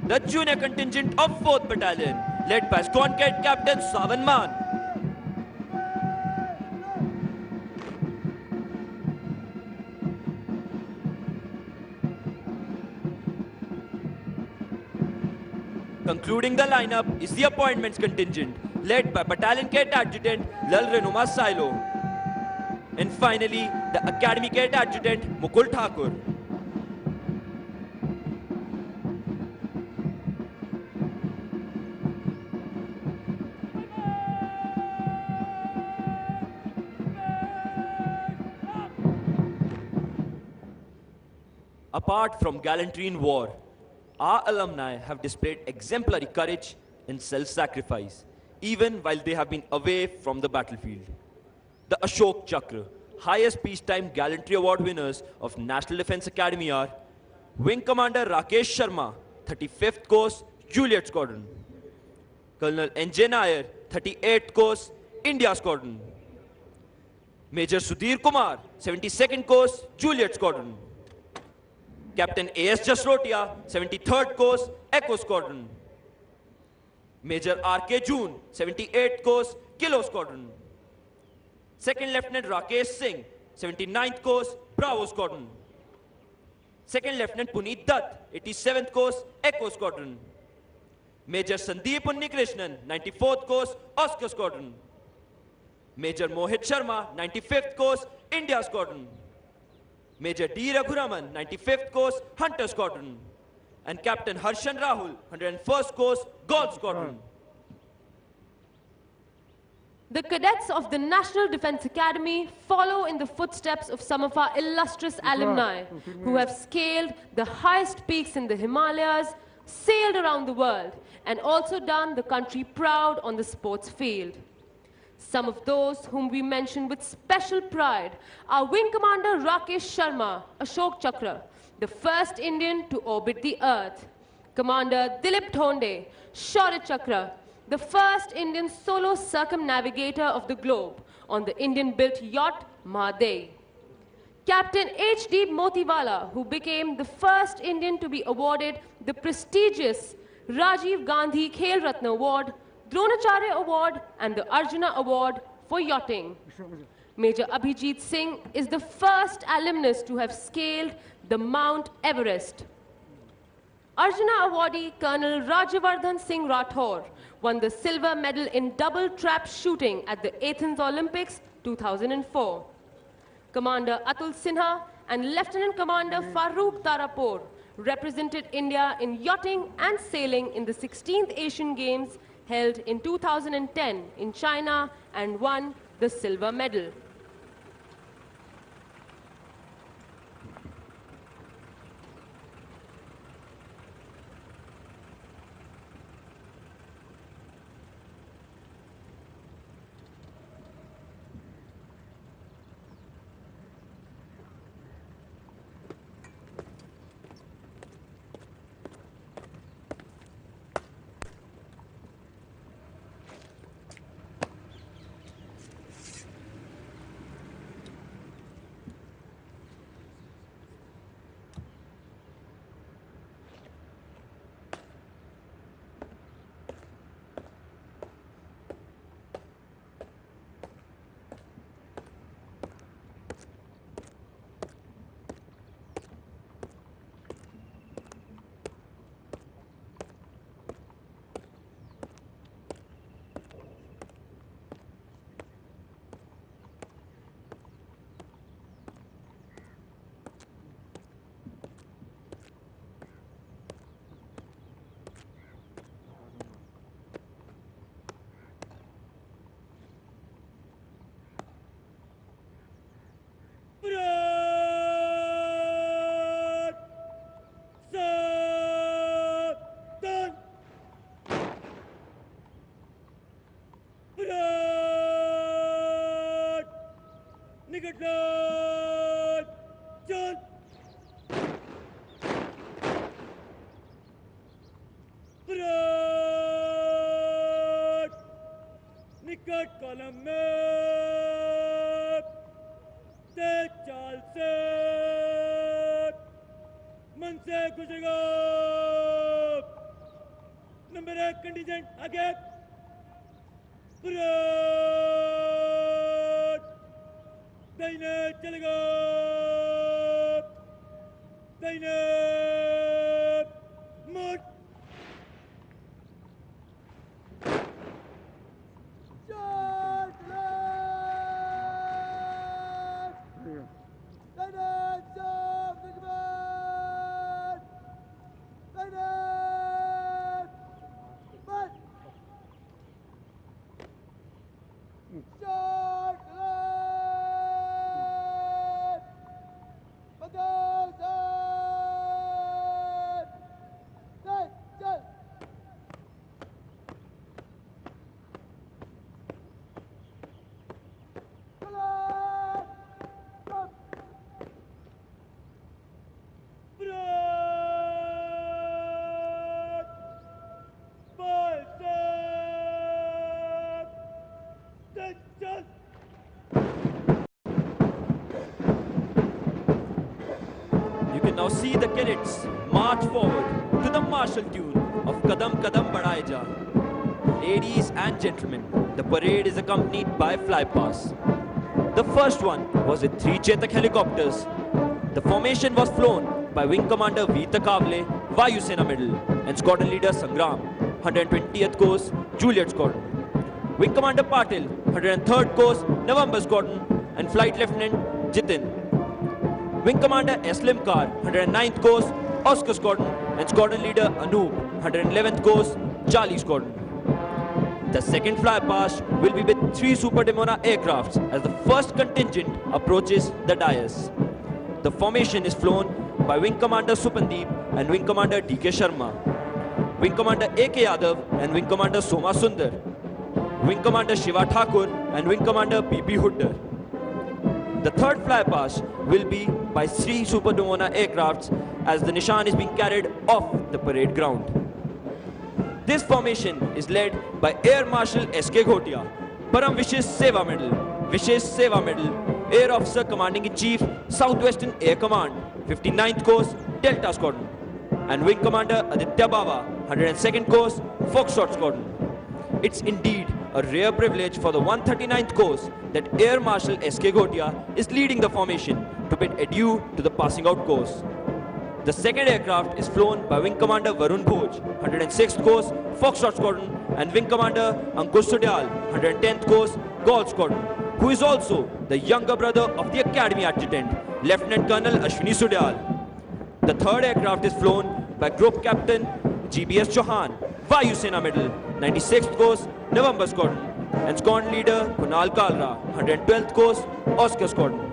The junior contingent of 4th Battalion, led by Squadron Cadet Captain Savan Man. Concluding the lineup is the appointments contingent, led by Battalion Cadet Adjutant Lal Renuma Silo. And finally, the Academy Cadet Adjutant Mukul Thakur. Apart from gallantry in war, our alumni have displayed exemplary courage and self-sacrifice, even while they have been away from the battlefield. The Ashok Chakra, highest peacetime gallantry award winners of National Defence Academy are Wing Commander Rakesh Sharma, 35th Course, Juliet Squadron. Colonel N.J. Nair, 38th Course, India Squadron. Major Sudhir Kumar, 72nd Course, Juliet Squadron. Captain A.S. Jasrotia, 73rd Course, Echo Squadron. Major R.K. June, 78th Course, Kilo Squadron. 2nd Lieutenant Rakesh Singh, 79th Course, Bravo Squadron. Second Lieutenant Puneet Dutt, 87th Course, Echo Squadron. Major Sandeep Unnikrishnan, 94th Course, Oscar Squadron. Major Mohit Sharma, 95th Course, India Squadron. Major D. Raghuraman, 95th Course, Hunter Squadron. And Captain Harshan Rahul, 101st Course, Gold Squadron. The cadets of the National Defense Academy follow in the footsteps of some of our illustrious alumni who have scaled the highest peaks in the Himalayas, sailed around the world, and also done the country proud on the sports field. Some of those whom we mention with special pride are Wing Commander Rakesh Sharma, Ashok Chakra, the first Indian to orbit the Earth. Commander Dilip Thonde, Shaurya Chakra, the first Indian solo circumnavigator of the globe on the Indian-built yacht Mahadei. Captain H.D. Motiwala, who became the first Indian to be awarded the prestigious Rajiv Gandhi Khel Ratna Award, Dronacharya Award, and the Arjuna Award for yachting. Major Abhijit Singh is the first alumnus to have scaled the Mount Everest. Arjuna awardee Colonel Rajyavardhan Singh Rathore won the silver medal in double trap shooting at the Athens Olympics 2004. Commander Atul Sinha and Lieutenant Commander Farooq Tarapur represented India in yachting and sailing in the 16th Asian Games held in 2010 in China and won the silver medal. निकट कलम में तेज चाल से मन से गुजरेगा number 1 contingent आगे दाहिने चलेगा दाहिने मोड़ Now see the cadets march forward to the martial tune of Kadam Kadam Badhaye Ja. Ladies and gentlemen, the parade is accompanied by flypast. The first one was with 3 Chetak helicopters. The formation was flown by Wing Commander V. Takavle, Vayu Sena Middle, and Squadron Leader Sangram, 120th Course, Juliet Squadron. Wing Commander Patil, 103rd Course, November Squadron, and Flight Lieutenant Jitin. Wing Commander S. Limkar, 109th Course, Oscar Squadron, and Squadron Leader Anoop, 111th Course, Charlie Squadron. The second flypast will be with 3 Super Demona aircrafts as the first contingent approaches the dais. The formation is flown by Wing Commander Supandeep and Wing Commander D.K. Sharma, Wing Commander A.K. Yadav and Wing Commander Soma Sundar, Wing Commander Shiva Thakur and Wing Commander B.P. Huddar. The third flypast will be by 3 Super Demona aircrafts as the Nishan is being carried off the parade ground. This formation is led by Air Marshal S.K. Ghotia, Param Vishesh Seva Medal, Air Officer Commanding-in-Chief, Southwestern Air Command, 59th Course, Delta Squadron, and Wing Commander Aditya Baba, 102nd Course, Foxtrot Squadron. It's indeed a rare privilege for the 139th Course that Air Marshal S.K. Ghotia is leading the formation to bid adieu to the passing out course. The second aircraft is flown by Wing Commander Varun Bhoj, 106th Course, Foxtrot Squadron, and Wing Commander Ankush Sudyal, 110th Course, Gaul Squadron, who is also the younger brother of the Academy Adjutant, Lieutenant Colonel Ashwini Sudyal. The third aircraft is flown by Group Captain GBS Chauhan, Vayu Sena Middle, 96th Course, November Squadron, and Squadron Leader Kunal Kalra, 112th Course, Oscar Squadron.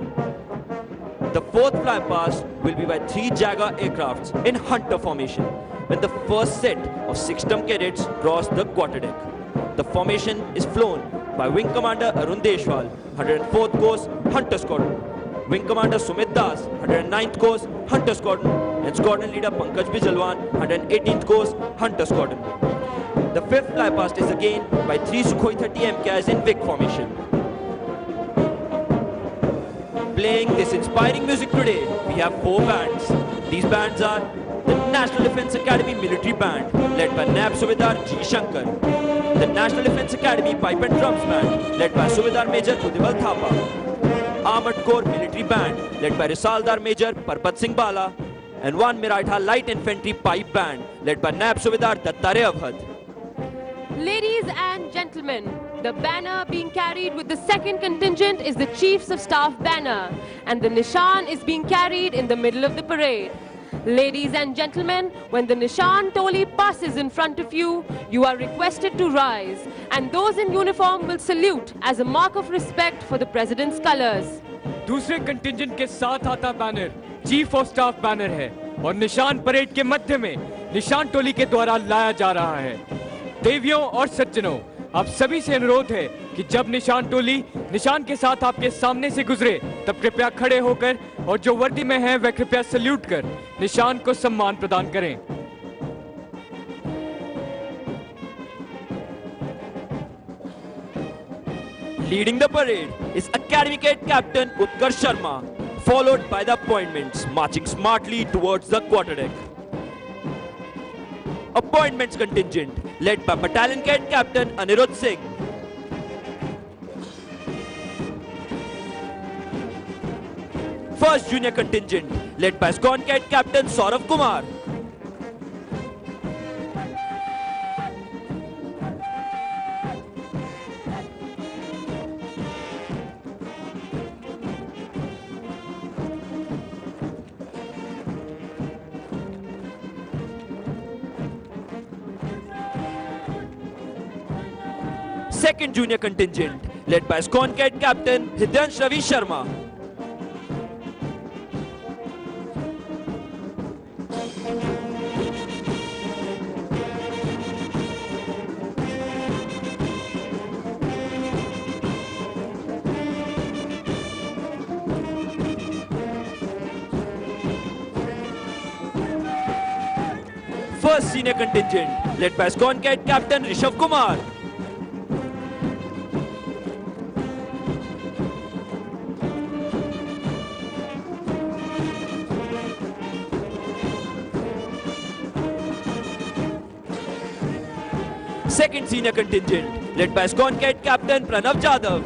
The fourth flypast will be by 3 Jaguar aircrafts in Hunter formation when the first set of 6-term cadets cross the quarterdeck. The formation is flown by Wing Commander Arun Deshwal, 104th Course, Hunter Squadron, Wing Commander Sumit Das, 109th Course, Hunter Squadron, and Squadron Leader Pankaj Bijalwan, 118th Course, Hunter Squadron. The fifth flypast is again by 3 Sukhoi 30 MKIs in Vic formation. Playing this inspiring music today, we have 4 bands. These bands are the National Defence Academy Military Band, led by Nab Subedar G. Shankar, the National Defence Academy Pipe and Drums Band, led by Subedar Major Udival Thapa, Armored Corps Military Band, led by Risaldar Major Parpat Singh Bala, and 1 Maratha Light Infantry Pipe Band, led by Nab Subedar Dattare Avhad. Ladies and gentlemen, the banner being carried with the second contingent is the Chiefs of Staff banner, and the Nishan is being carried in the middle of the parade. Ladies and gentlemen, when the Nishan Toli passes in front of you, you are requested to rise, and those in uniform will salute as a mark of respect for the President's colors. दूसरे contingent के साथ आता banner chief of staff banner है और निशान parade के मध्य में निशान टोली के द्वारा लाया जा रहा है। देवियों और सज्जनों, आप सभी से अनुरोध है कि जब निशान टोली निशान के साथ आपके सामने से गुजरे तब कृपया खड़े होकर और जो वर्दी में हैं वह कृपया सल्यूट कर निशान को सम्मान प्रदान करें। Leading the parade is Academy Cadet Captain Utkarsh Sharma, followed by the appointments marching smartly towards the quarterdeck. Appointments contingent led by Battalion Cadet Captain Anirudh Singh. First Junior Contingent led by Squadron Cadet Captain Saurav Kumar. Second Junior Contingent led by Squadron Cadet Captain Hidyansh Ravi Sharma. First Senior Contingent led by Squadron Cadet Captain Rishabh Kumar. Second Senior Contingent led by Squadron Cadet Captain Pranav Jadhav.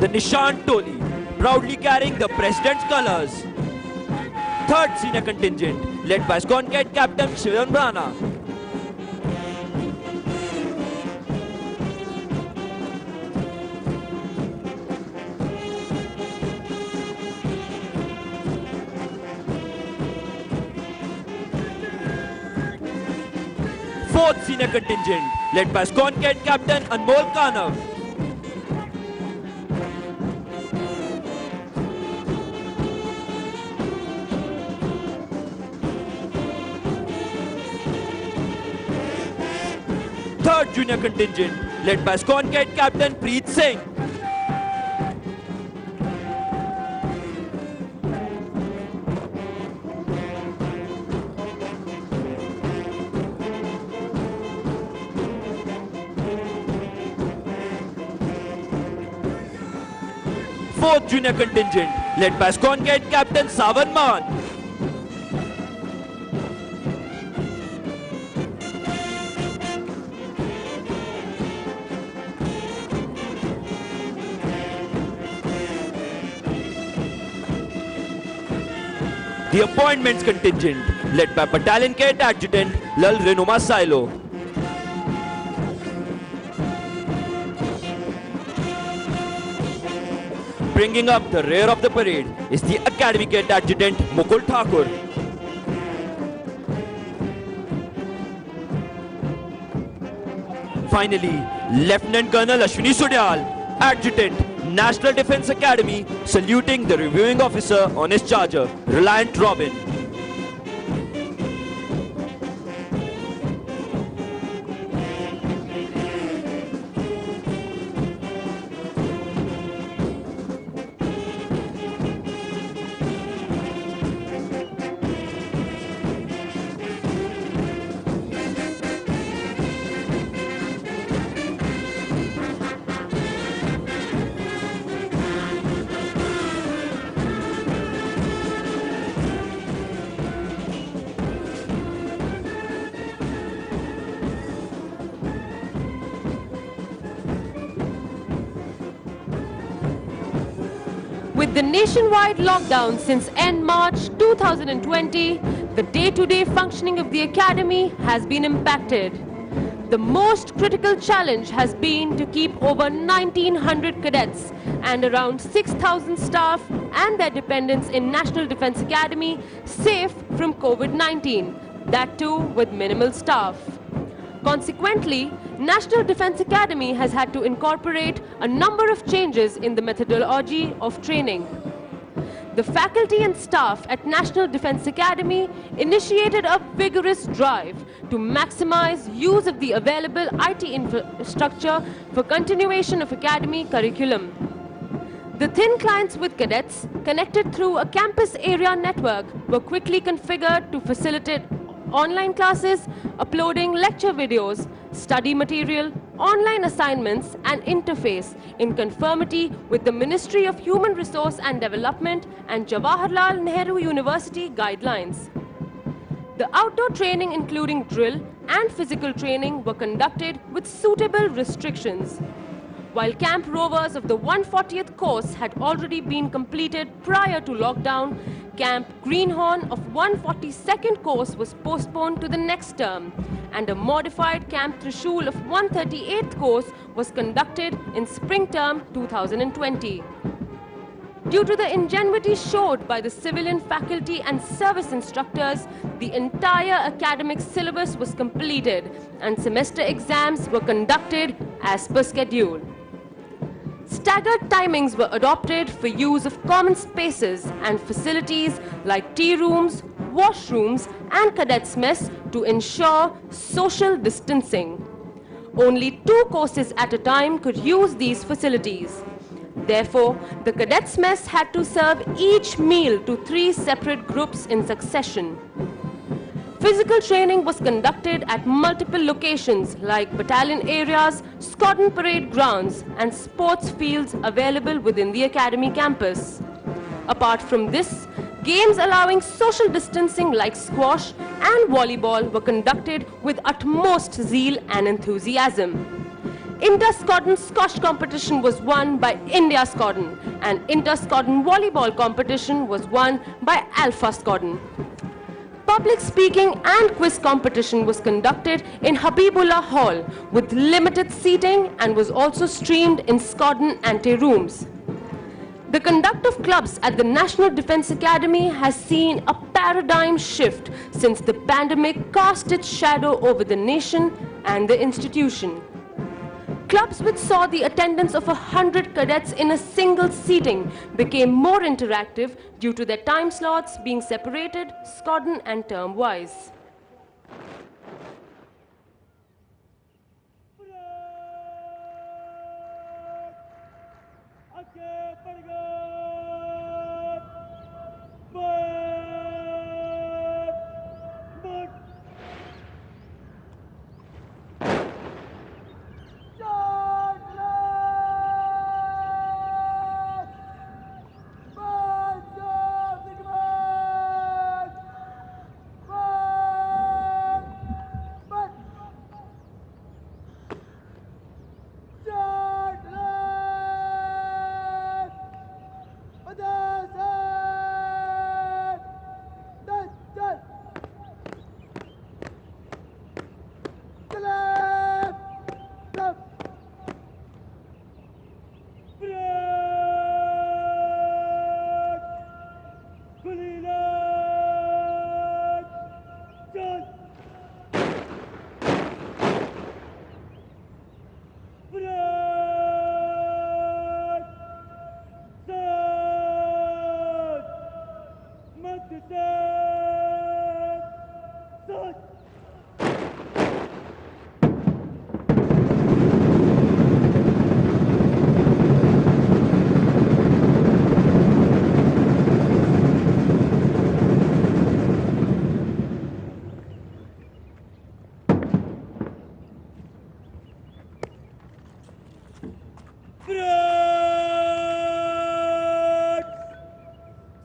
the Nishan Toli, proudly carrying the President's colours. Third senior contingent, led by Squad Cadet Captain Shivan Brana. Fourth senior contingent, led by Squad Cadet Captain Anmol Kanav. Third junior contingent, led by Squad Cadet Captain Preet Singh. Fourth junior contingent, led by Squad Cadet Captain Savan Man. The appointments contingent, led by Battalion Cadet Adjutant Lal Renuma Silo. Bringing up the rear of the parade is the Academy Cadet Adjutant Mukul Thakur. Finally, Lieutenant Colonel Ashwini Sudyal, Adjutant, National Defence Academy, saluting the reviewing officer on his charger, Reliant Robin. With the nationwide lockdown since end March 2020, the day-to-day functioning of the Academy has been impacted. The most critical challenge has been to keep over 1,900 cadets and around 6,000 staff and their dependents in National Defence Academy safe from COVID-19, that too with minimal staff. Consequently, National Defence Academy has had to incorporate a number of changes in the methodology of training. The faculty and staff at National Defence Academy initiated a vigorous drive to maximize use of the available IT infrastructure for continuation of Academy curriculum. The thin clients with cadets connected through a campus area network were quickly configured to facilitate online classes, uploading lecture videos, study material, online assignments and interface in conformity with the Ministry of Human Resource and Development and Jawaharlal Nehru University guidelines. The outdoor training including drill and physical training were conducted with suitable restrictions. While Camp Rovers of the 140th course had already been completed prior to lockdown, Camp Greenhorn of 142nd course was postponed to the next term, and a modified Camp Trishul of 138th course was conducted in spring term 2020. Due to the ingenuity showed by the civilian faculty and service instructors, the entire academic syllabus was completed and semester exams were conducted as per schedule. Staggered timings were adopted for use of common spaces and facilities like tea rooms, washrooms and cadets mess to ensure social distancing. Only 2 courses at a time could use these facilities. Therefore, the cadets mess had to serve each meal to 3 separate groups in succession. Physical training was conducted at multiple locations like battalion areas, squadron parade grounds and sports fields available within the academy campus. Apart from this, games allowing social distancing like squash and volleyball were conducted with utmost zeal and enthusiasm. Inter-Scotland squash competition was won by India Scotland and Inter-Scotland volleyball competition was won by Alpha Scotland. Public speaking and quiz competition was conducted in Habibullah Hall with limited seating and was also streamed in Scotland ante-rooms. The conduct of clubs at the National Defence Academy has seen a paradigm shift since the pandemic cast its shadow over the nation and the institution. Clubs which saw the attendance of 100 cadets in a single seating became more interactive due to their time slots being separated Scotland and term-wise.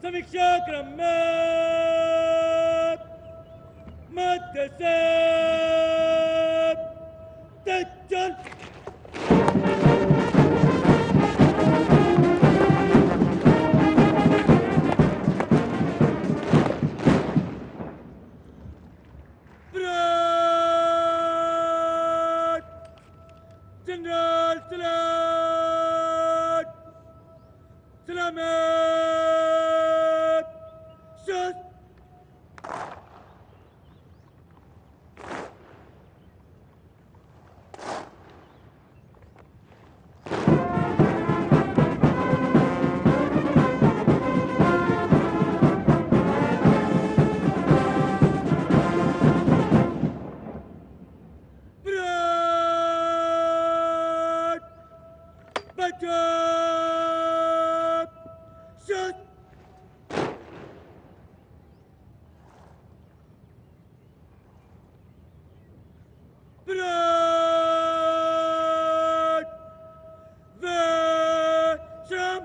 समीक्षा क्रम में मध्य से तज्जल general सलाद सलामत शस्त्र Backup! Shut! Brad! Vasham!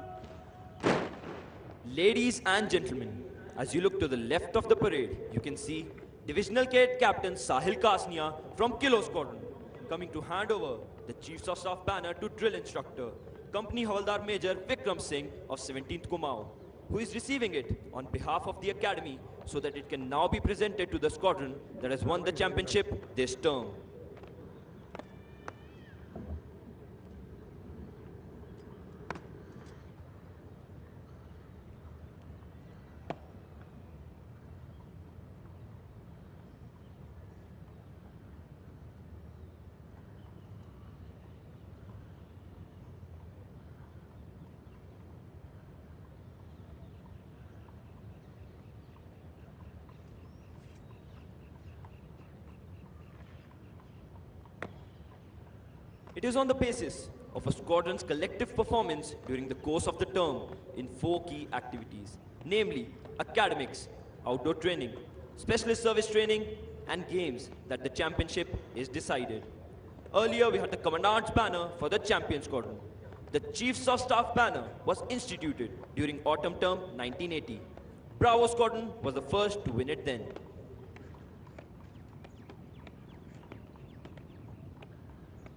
Ladies and gentlemen, as you look to the left of the parade, you can see Divisional Cadet Captain Sahil Kasnia from Kilo Squadron coming to hand over the Chiefs of Staff banner to drill instructor, Company Havaldar Major Vikram Singh of 17th Kumaon, who is receiving it on behalf of the Academy so that it can now be presented to the squadron that has won the championship this term. It is on the basis of a squadron's collective performance during the course of the term in 4 key activities, namely academics, outdoor training, specialist service training, and games that the championship is decided. Earlier, we had the Commandant's banner for the champion squadron. The Chiefs of Staff banner was instituted during autumn term 1980. Bravo Squadron was the first to win it then.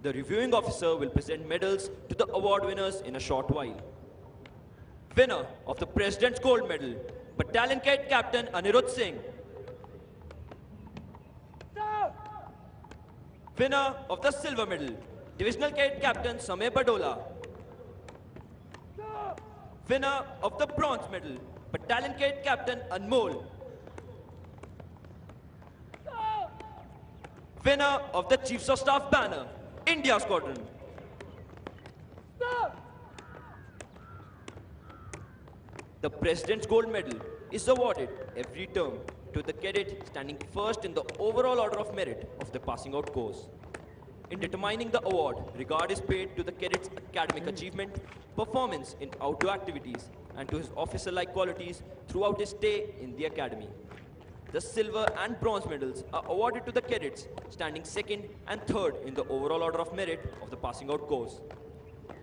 The reviewing officer will present medals to the award winners in a short while. Winner of the President's Gold Medal, Battalion Cadet Captain Anirudh Singh. Winner of the Silver Medal, Divisional Cadet Captain Samay Badola. Winner of the Bronze Medal, Battalion Cadet Captain Anmol. Winner of the Chiefs of Staff Banner, India Squadron. The President's Gold Medal is awarded every term to the cadet standing first in the overall order of merit of the passing out course. In determining the award, regard is paid to the cadet's academic achievement, performance in outdoor activities, and to his officer-like qualities throughout his stay in the academy. The silver and bronze medals are awarded to the cadets standing second and third in the overall order of merit of the passing out course.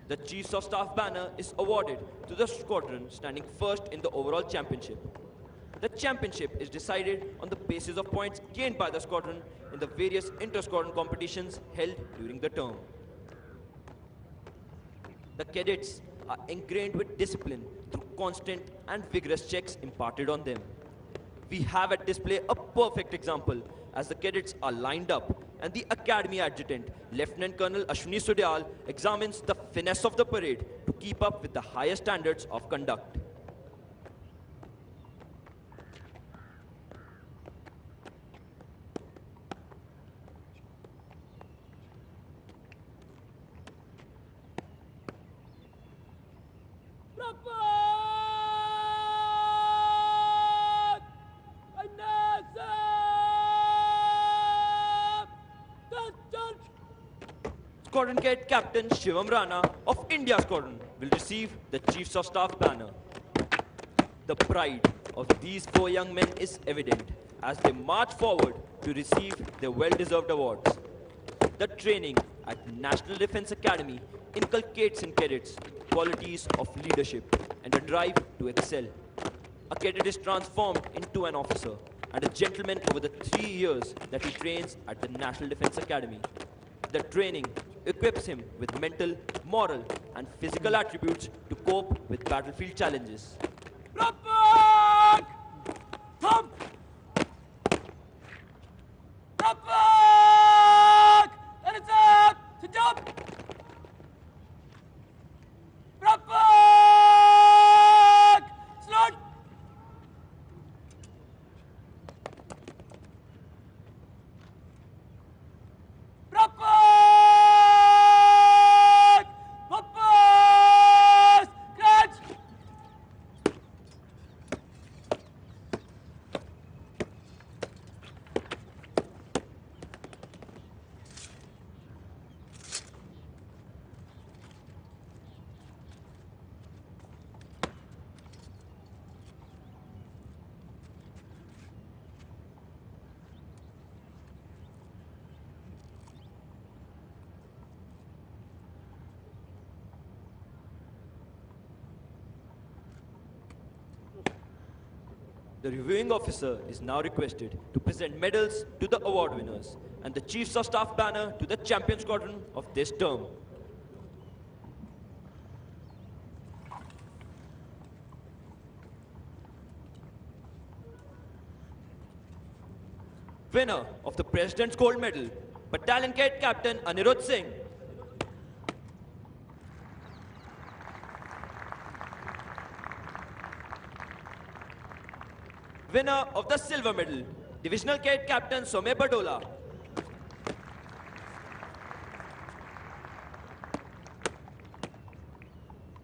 The Chiefs of Staff banner is awarded to the squadron standing first in the overall championship. The championship is decided on the basis of points gained by the squadron in the various inter-squadron competitions held during the term. The cadets are ingrained with discipline through constant and vigorous checks imparted on them. We have at display a perfect example as the cadets are lined up and the Academy Adjutant, Lieutenant Colonel Ashwini Sudyal, examines the finesse of the parade to keep up with the higher standards of conduct. Squadron Cadet Captain Shivam Rana of India Squadron will receive the Chiefs of Staff banner. The pride of these four young men is evident as they march forward to receive their well-deserved awards. The training at National Defence Academy inculcates in cadets qualities of leadership and a drive to excel. A cadet is transformed into an officer and a gentleman over the 3 years that he trains at the National Defence Academy. The training equips him with mental, moral, and physical attributes to cope with battlefield challenges. And it's up to jump. Slot. The reviewing officer is now requested to present medals to the award winners and the Chiefs of Staff banner to the champion squadron of this term. Winner of the President's Gold Medal, Battalion Cadet Captain Anirudh Singh. Winner of the Silver Medal, Divisional Cadet Captain Samay Badola.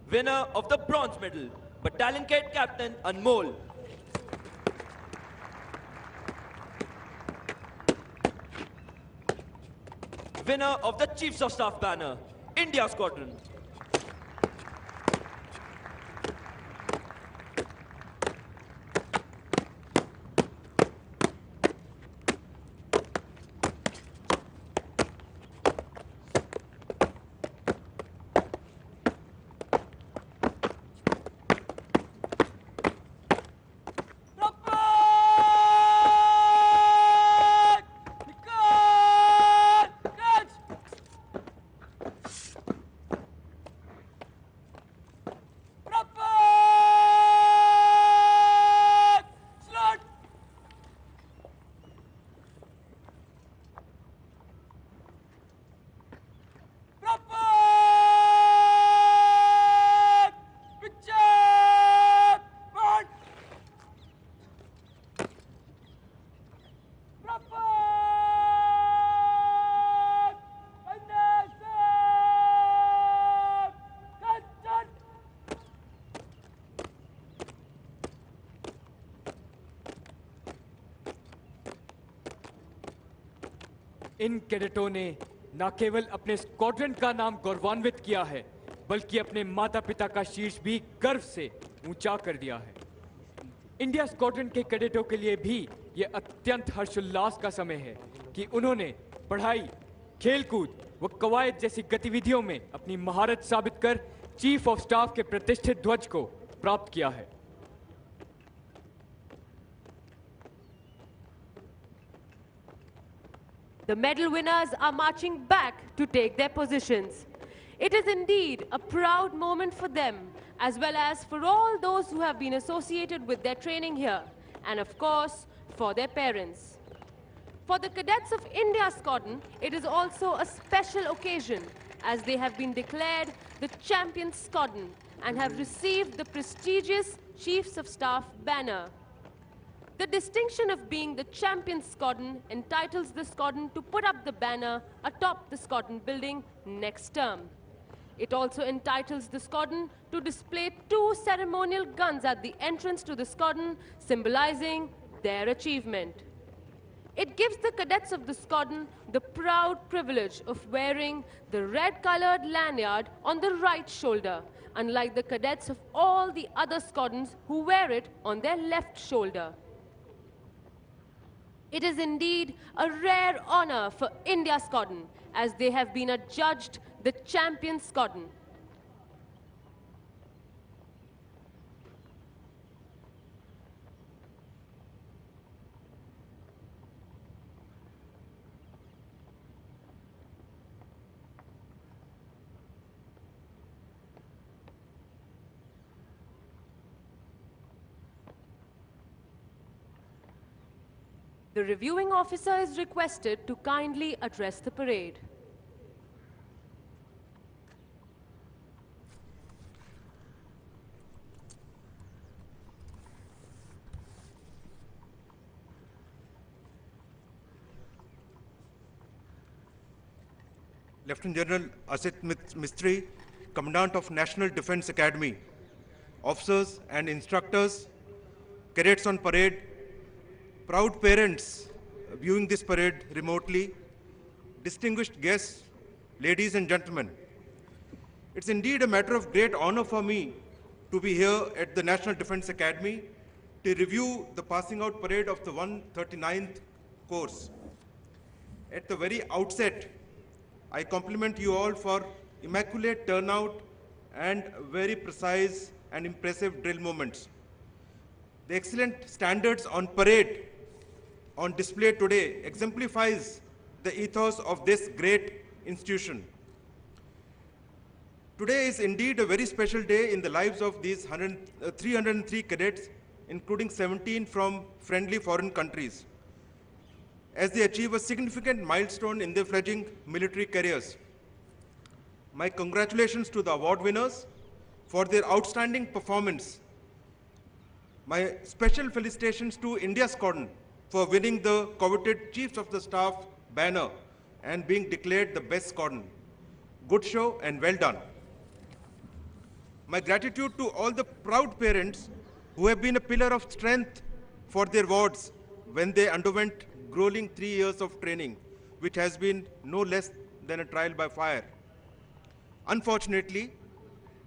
Winner of the Bronze Medal, Battalion Cadet Captain Anmol. Winner of the Chiefs of Staff banner, India Squadron. इन कैडेटों ने न केवल अपने squadron का नाम गौरवान्वित किया है, बल्कि अपने माता पिता का शीर्ष भी गर्व से ऊंचा कर दिया है। इंडिया स्क्वाड्रन के कैडेटों के लिए भी यह अत्यंत हर्षोल्लास का समय है कि उन्होंने पढ़ाई, खेलकूद व कवायद जैसी गतिविधियों में अपनी महारत साबित कर चीफ ऑफ स्टाफ के प्रतिष्ठित ध्वज को प्राप्त किया है। The medal winners are marching back to take their positions. It is indeed a proud moment for them, as well as for all those who have been associated with their training here, and of course, for their parents. For the cadets of India Squadron, it is also a special occasion, as they have been declared the champion squadron and have received the prestigious Chiefs of Staff banner. The distinction of being the champion squadron entitles the squadron to put up the banner atop the squadron building next term. It also entitles the squadron to display 2 ceremonial guns at the entrance to the squadron, symbolizing their achievement. It gives the cadets of the squadron the proud privilege of wearing the red-colored lanyard on the right shoulder, unlike the cadets of all the other squadrons who wear it on their left shoulder. It is indeed a rare honor for India Squadron, as they have been adjudged the champion squadron. The reviewing officer is requested to kindly address the parade. Lieutenant General Asit Mistry, Commandant of National Defence Academy, officers and instructors, cadets on parade, proud parents viewing this parade remotely, distinguished guests, ladies and gentlemen. It's indeed a matter of great honor for me to be here at the National Defence Academy to review the passing out parade of the 139th course. At the very outset, I compliment you all for immaculate turnout and very precise and impressive drill movements. The excellent standards on parade on display today exemplifies the ethos of this great institution. Today is indeed a very special day in the lives of these 303 cadets, including 17 from friendly foreign countries, as they achieve a significant milestone in their fledgling military careers. My congratulations to the award winners for their outstanding performance. My special felicitations to India Squadron for winning the coveted Chiefs of the Staff banner and being declared the best squadron. Good show and well done. My gratitude to all the proud parents who have been a pillar of strength for their wards when they underwent grueling 3 years of training, which has been no less than a trial by fire. Unfortunately,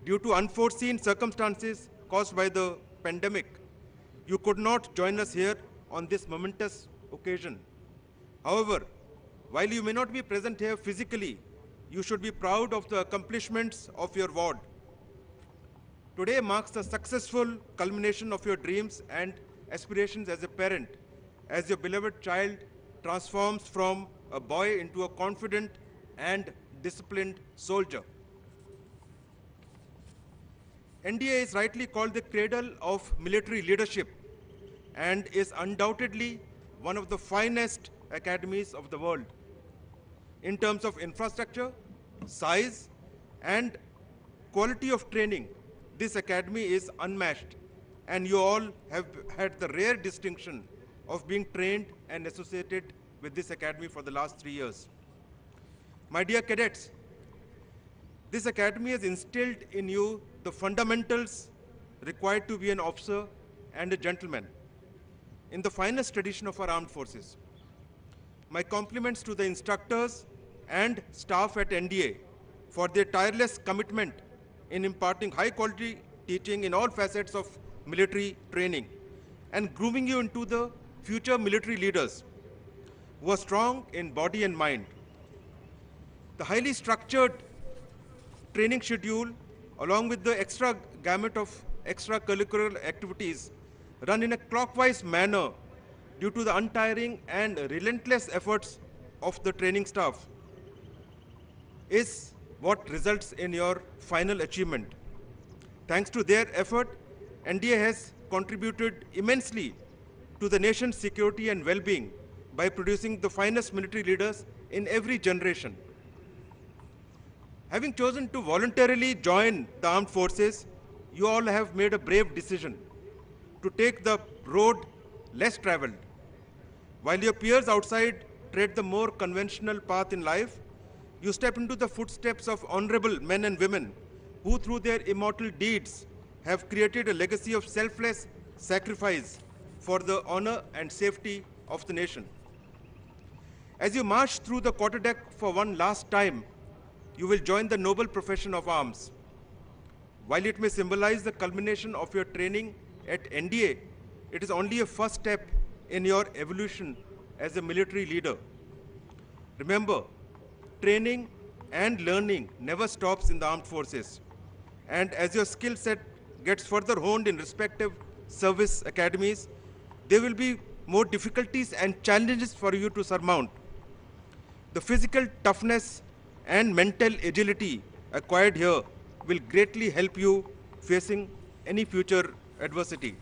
due to unforeseen circumstances caused by the pandemic, you could not join us here on this momentous occasion. However, while you may not be present here physically, you should be proud of the accomplishments of your ward. Today marks the successful culmination of your dreams and aspirations as a parent, as your beloved child transforms from a boy into a confident and disciplined soldier. NDA is rightly called the cradle of military leadership and is undoubtedly one of the finest academies of the world. In terms of infrastructure, size, and quality of training, this academy is unmatched, and you all have had the rare distinction of being trained and associated with this academy for the last 3 years. My dear cadets, this academy has instilled in you the fundamentals required to be an officer and a gentleman in the finest tradition of our armed forces. My compliments to the instructors and staff at NDA for their tireless commitment in imparting high-quality teaching in all facets of military training and grooming you into the future military leaders who are strong in body and mind. The highly structured training schedule, along with the extra gamut of extracurricular activities, run in a clockwise manner due to the untiring and relentless efforts of the training staff, is what results in your final achievement. Thanks to their effort, NDA has contributed immensely to the nation's security and well-being by producing the finest military leaders in every generation. Having chosen to voluntarily join the armed forces, you all have made a brave decision to take the road less traveled. While your peers outside tread the more conventional path in life, you step into the footsteps of honorable men and women who, through their immortal deeds, have created a legacy of selfless sacrifice for the honor and safety of the nation. As you march through the quarterdeck for one last time, you will join the noble profession of arms. While it may symbolize the culmination of your training at NDA, it is only a first step in your evolution as a military leader. Remember, training and learning never stops in the armed forces. And as your skill set gets further honed in respective service academies, there will be more difficulties and challenges for you to surmount. The physical toughness and mental agility acquired here will greatly help you facing any future adversity.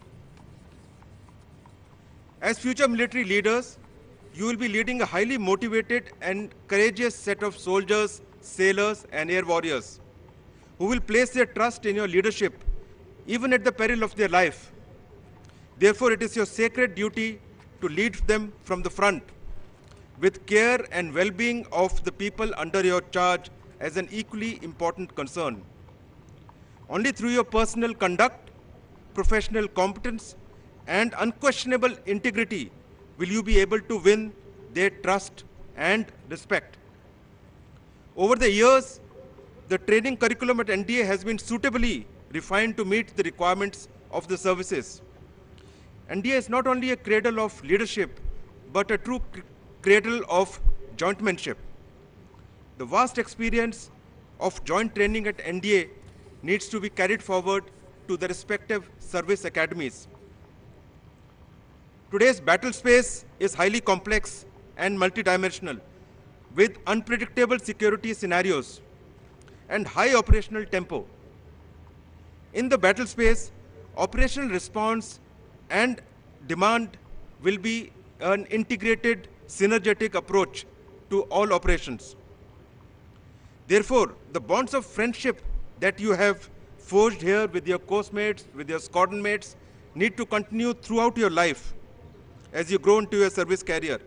As future military leaders, you will be leading a highly motivated and courageous set of soldiers, sailors, and air warriors who will place their trust in your leadership even at the peril of their life. Therefore, it is your sacred duty to lead them from the front with care and well-being of the people under your charge as an equally important concern. Only through your personal conduct, professional competence, and unquestionable integrity will you be able to win their trust and respect. Over the years, the training curriculum at NDA has been suitably refined to meet the requirements of the services. NDA is not only a cradle of leadership, but a true cradle of jointmanship. The vast experience of joint training at NDA needs to be carried forward to the respective service academies. Today's battle space is highly complex and multidimensional, with unpredictable security scenarios and high operational tempo. In the battle space, operational response and demand will be an integrated, synergetic approach to all operations. Therefore, the bonds of friendship that you have forged here with your course mates, with your squadron mates, need to continue throughout your life as you grow into your service career,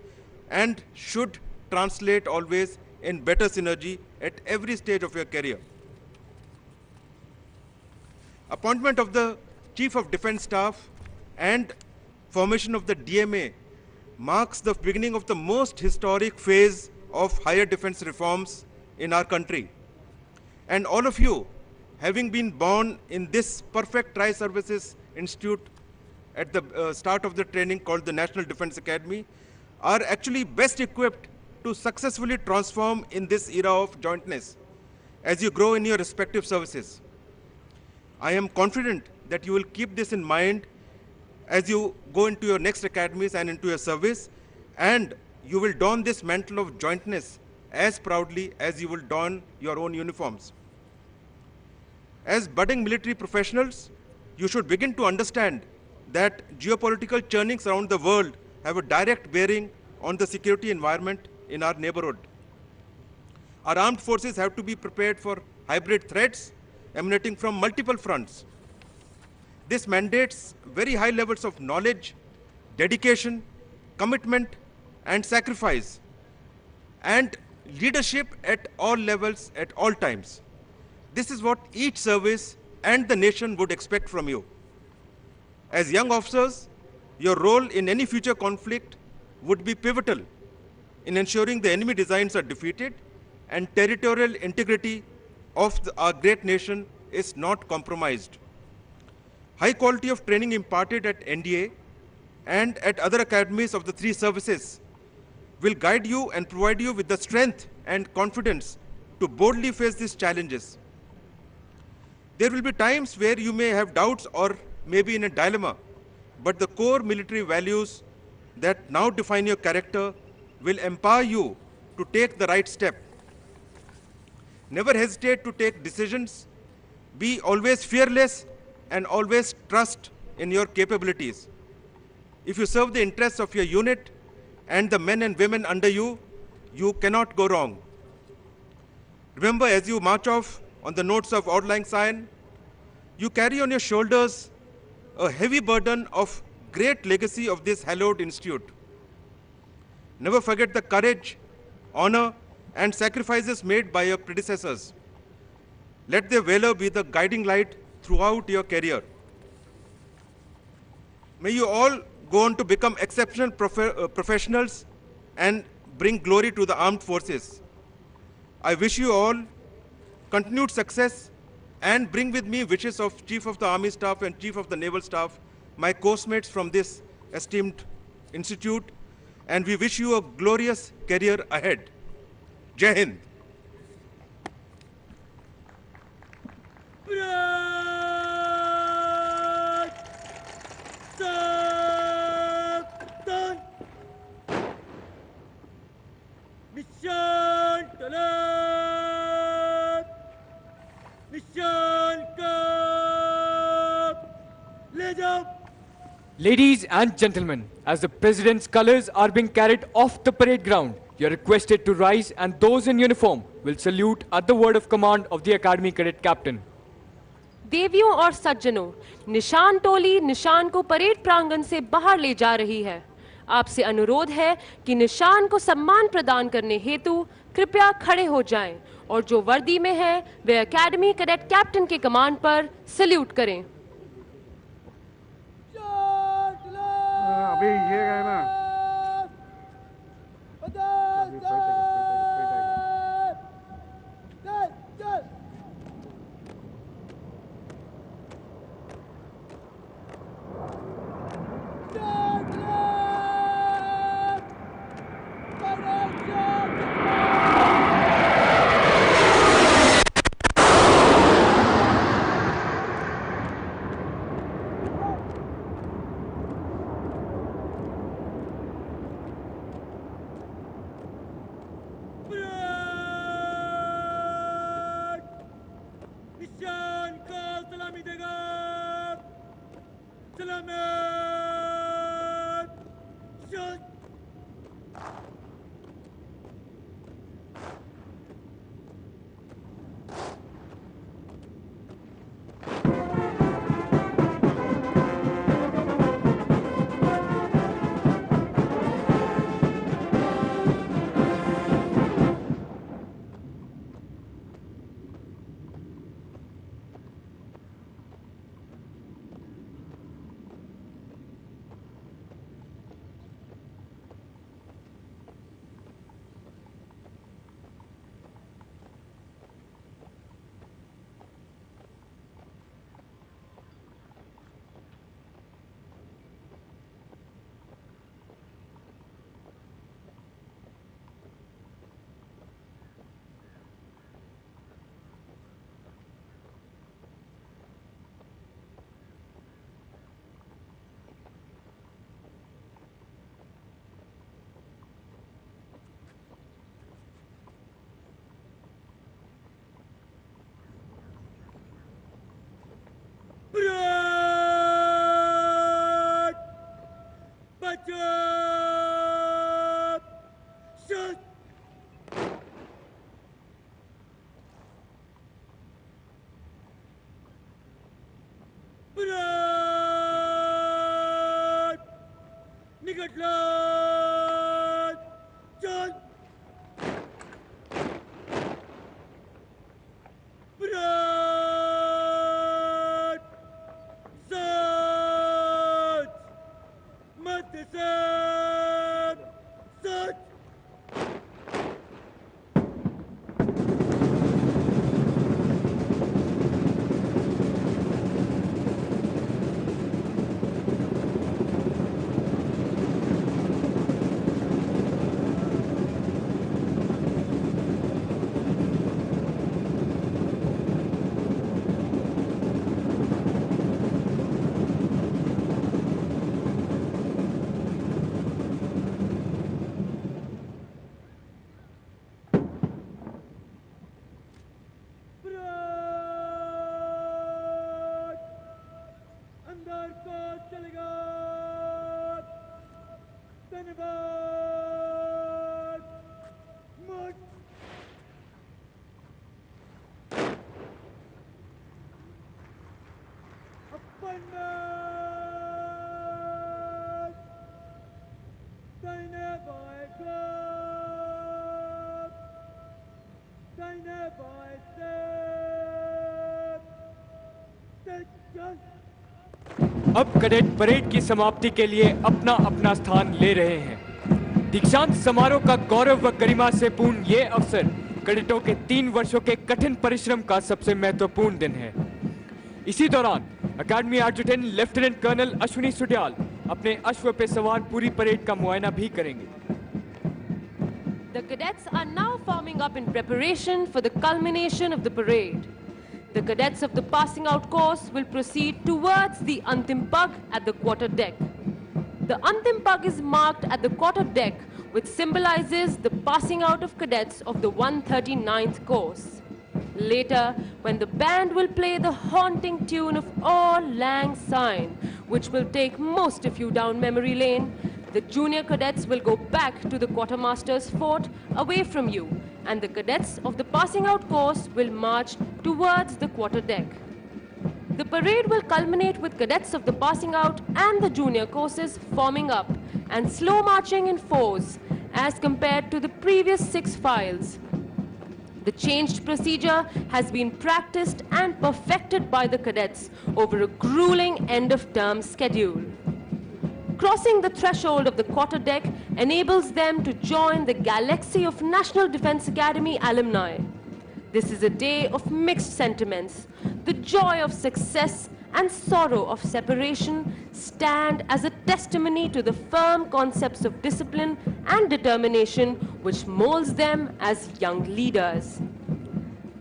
and should translate always in better synergy at every stage of your career. Appointment of the Chief of Defence Staff and formation of the DMA marks the beginning of the most historic phase of higher defense reforms in our country. And all of you, having been born in this perfect tri-services institute at the start of the training called the National Defense Academy, are actually best equipped to successfully transform in this era of jointness as you grow in your respective services. I am confident that you will keep this in mind as you go into your next academies and into your service, and you will don this mantle of jointness as proudly as you will don your own uniforms. As budding military professionals, you should begin to understand that geopolitical churnings around the world have a direct bearing on the security environment in our neighborhood. Our armed forces have to be prepared for hybrid threats emanating from multiple fronts. This mandates very high levels of knowledge, dedication, commitment, and sacrifice, and leadership at all levels at all times. This is what each service and the nation would expect from you. As young officers, your role in any future conflict would be pivotal. in ensuring the enemy designs are defeated and territorial integrity of our great nation is not compromised. High quality of training imparted at NDA and at other academies of the three services will guide you and provide you with the strength and confidence to boldly face these challenges. There will be times where you may have doubts or maybe in a dilemma, but the core military values that now define your character will empower you to take the right step. Never hesitate to take decisions. Be always fearless and always trust in your capabilities. If you serve the interests of your unit and the men and women under you, you cannot go wrong. Remember, as you march off on the notes of Auld Lang Syne, you carry on your shoulders a heavy burden of great legacy of this hallowed institute. Never forget the courage, honor, and sacrifices made by your predecessors. Let their valor be the guiding light throughout your career. May you all go on to become exceptional professionals and bring glory to the armed forces. I wish you all continued success and bring with me wishes of Chief of the Army Staff and Chief of the Naval Staff, my course-mates from this esteemed institute, and we wish you a glorious career ahead. Jai Hind. Mission Talab! Mission Cup! Le jao! Ladies and gentlemen, as the President's colors are being carried off the parade ground, you are requested to rise and those in uniform will salute at the word of command of the Academy Cadet Captain. देवियों और सज्जनों, निशान टोली निशान को parade प्रांगण से बाहर ले जा रही है। आपसे अनुरोध है कि निशान को सम्मान प्रदान करने हेतु कृपया खड़े हो जाएं और जो वर्दी में है वे एकेडमी कैडेट कैप्टन के कमांड पर सल्यूट करें। अभी ये गए ना निशान को सलामी देगा सलामत शोध निकटलात चल ब्राट सच मत सब सच appointment. Deine Weike. Deine Weise. Attention. अब कैडेट परेड की समाप्ति के लिए अपना अपना स्थान ले रहे हैं। दीक्षांत समारोह का गौरव व गरिमा से पूर्ण ये अवसर कैडेटों के 3 वर्षों के कठिन परिश्रम का सबसे महत्वपूर्ण दिन है। इसी दौरान अकादमी adjutant lieutenant colonel Ashwini Sudiyal अपने अश्व पे सवार पूरी परेड का मुआयना भी करेंगे। The cadets are now forming up in preparation for the culmination of the parade. The cadets of the passing out course will proceed towards the Antim Pag at the quarter deck. The Antim Pag is marked at the quarter deck, which symbolizes the passing out of cadets of the 139th course. Later, when the band will play the haunting tune of Auld Lang Syne, which will take most of you down memory lane, the junior cadets will go back to the quartermaster's fort away from you, and the cadets of the passing out course will march towards the quarter deck. The parade will culminate with cadets of the passing out and the junior courses forming up and slow marching in fours as compared to the previous 6 files. The changed procedure has been practiced and perfected by the cadets over a grueling end-of-term schedule. Crossing the threshold of the quarter deck enables them to join the galaxy of National Defense Academy alumni. This is a day of mixed sentiments. The joy of success and sorrow of separation stand as a testimony to the firm concepts of discipline and determination which molds them as young leaders.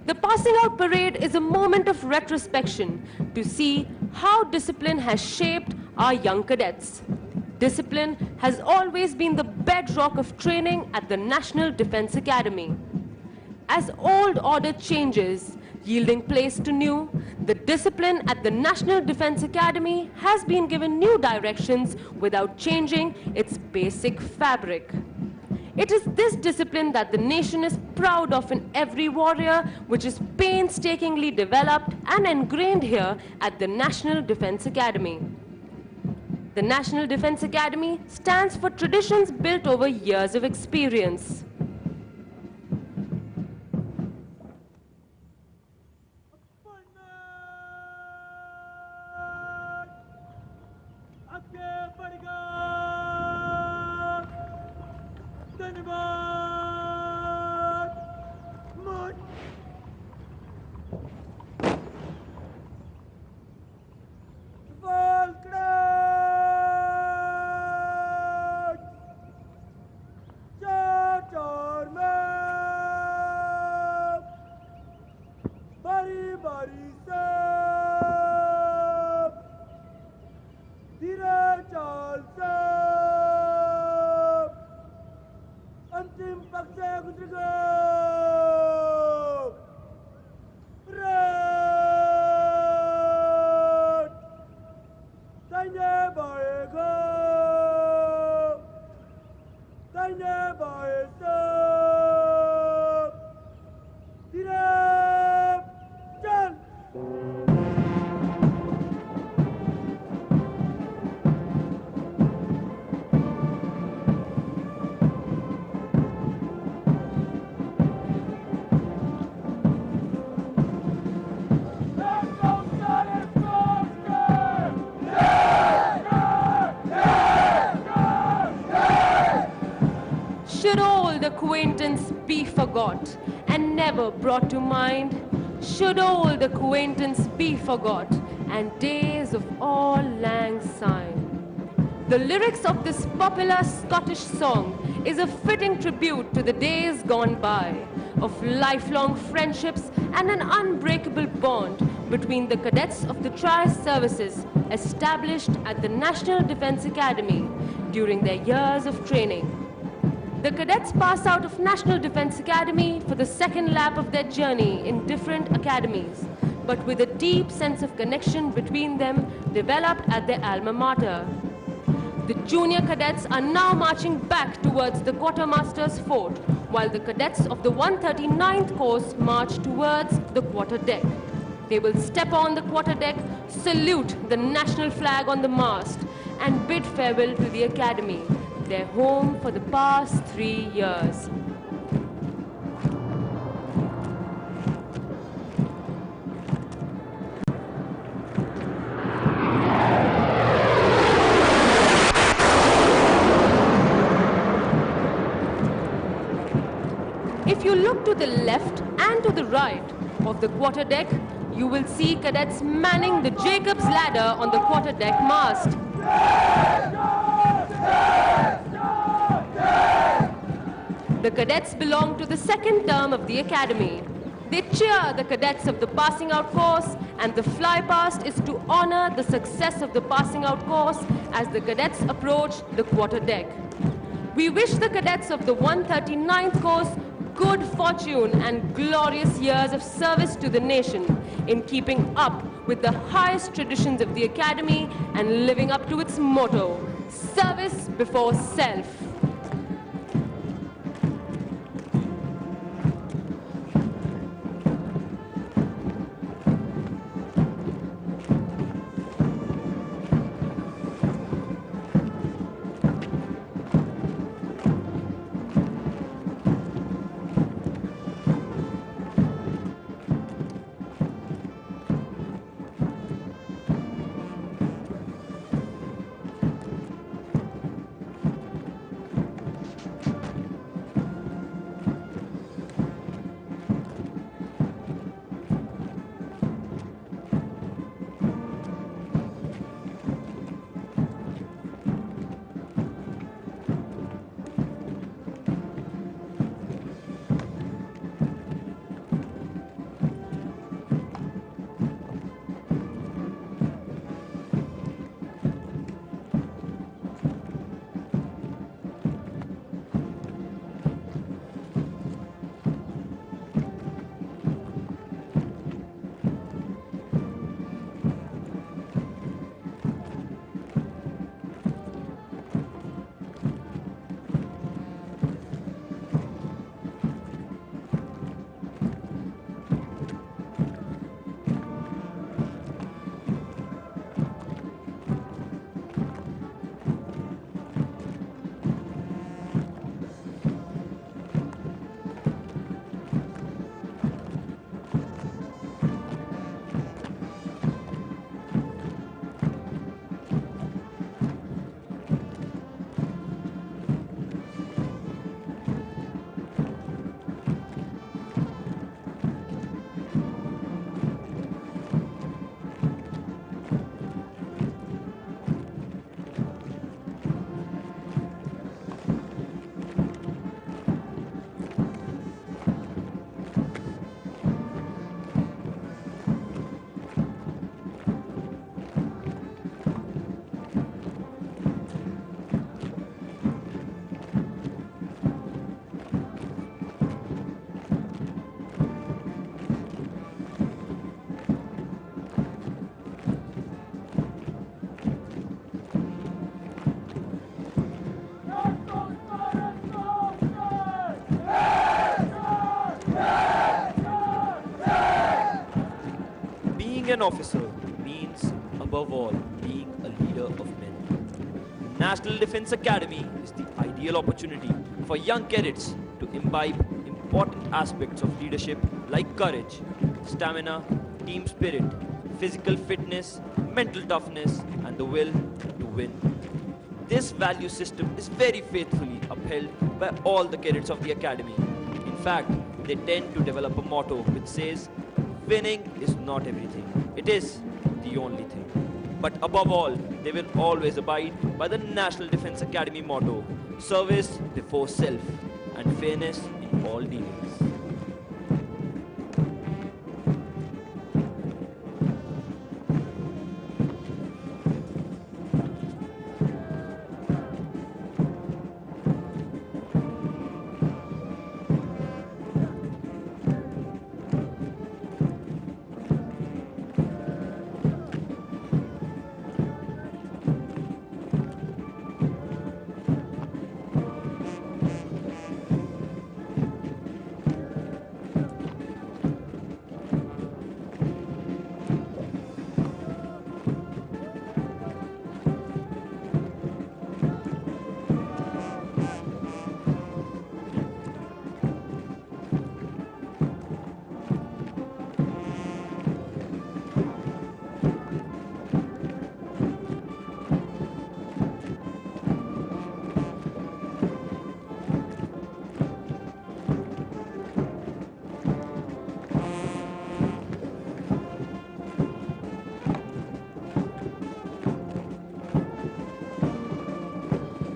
The passing out parade is a moment of retrospection to see how discipline has shaped our young cadets. Discipline has always been the bedrock of training at the National Defense Academy. As old order changes, yielding place to new, the discipline at the National Defense Academy has been given new directions without changing its basic fabric. It is this discipline that the nation is proud of in every warrior, which is painstakingly developed and ingrained here at the National Defense Academy. The National Defense Academy stands for traditions built over years of experience. आगे बढ़ेगा। धन्यवाद। मुझ बारी से धीरे चाल से अंतिम पग से गुजरेगा। दाहिने बाएं को, दाहिने बाएं से धीरे चल। Should old acquaintance be forgot and never brought to mind? Should old acquaintance be forgot and days of Auld Lang Syne? The lyrics of this popular Scottish song is a fitting tribute to the days gone by, of lifelong friendships and an unbreakable bond between the cadets of the tri-services established at the National Defense Academy during their years of training. The cadets pass out of National Defense Academy for the second lap of their journey in different academies, but with a deep sense of connection between them developed at their alma mater. The junior cadets are now marching back towards the quartermaster's fort, while the cadets of the 139th course march towards the quarter deck. They will step on the quarter deck salute the national flag on the mast and bid farewell to the Academy, their home for the past 3 years. If you look to the left and to the right of the quarterdeck, you will see cadets manning the Jacob's ladder on the quarterdeck mast. The cadets belong to the second term of the Academy. They cheer the cadets of the passing out course, and the fly past is to honor the success of the passing out course as the cadets approach the quarterdeck. We wish the cadets of the 139th course good fortune and glorious years of service to the nation in keeping up with the highest traditions of the Academy and living up to its motto, service before self. Being an officer means, above all, being a leader of men. National Defense Academy is the ideal opportunity for young cadets to imbibe important aspects of leadership like courage, stamina, team spirit, physical fitness, mental toughness, and the will to win. This value system is very faithfully upheld by all the cadets of the Academy. In fact, they tend to develop a motto which says, winning is not everything, it is the only thing. But above all, they will always abide by the National Defense Academy motto, service before self, and fairness in all dealings.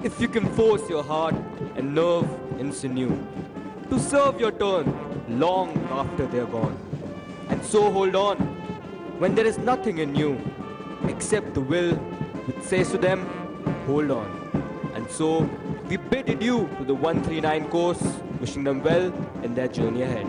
if you can force your heart and nerve and sinew to serve your turn long after they're gone. And so hold on when there is nothing in you except the will which says to them, hold on. And so we bid adieu to the 139 course, wishing them well in their journey ahead.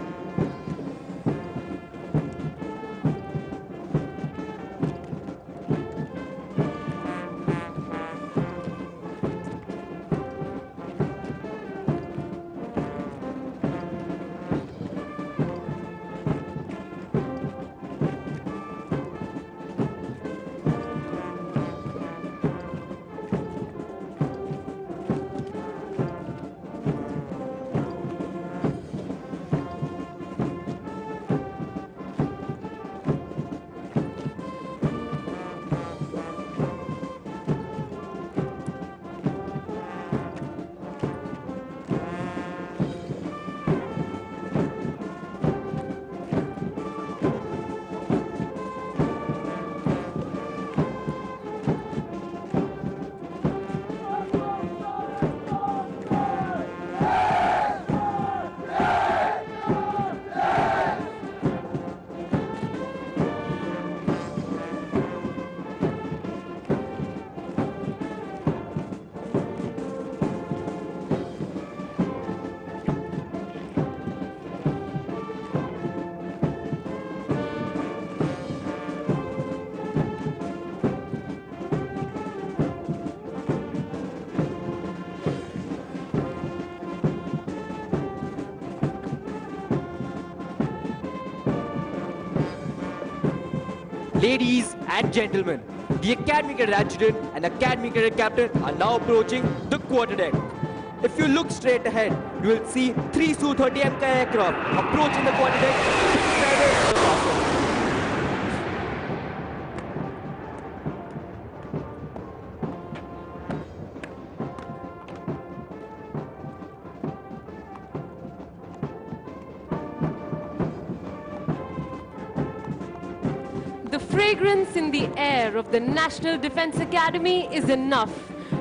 Ladies and gentlemen, the Academy Cadet Adjutant and Academy Cadet Captain are now approaching the quarterdeck. If you look straight ahead, you will see 3 Su-30 MK aircraft approaching the quarterdeck. The fragrance in the air of the National Defense Academy is enough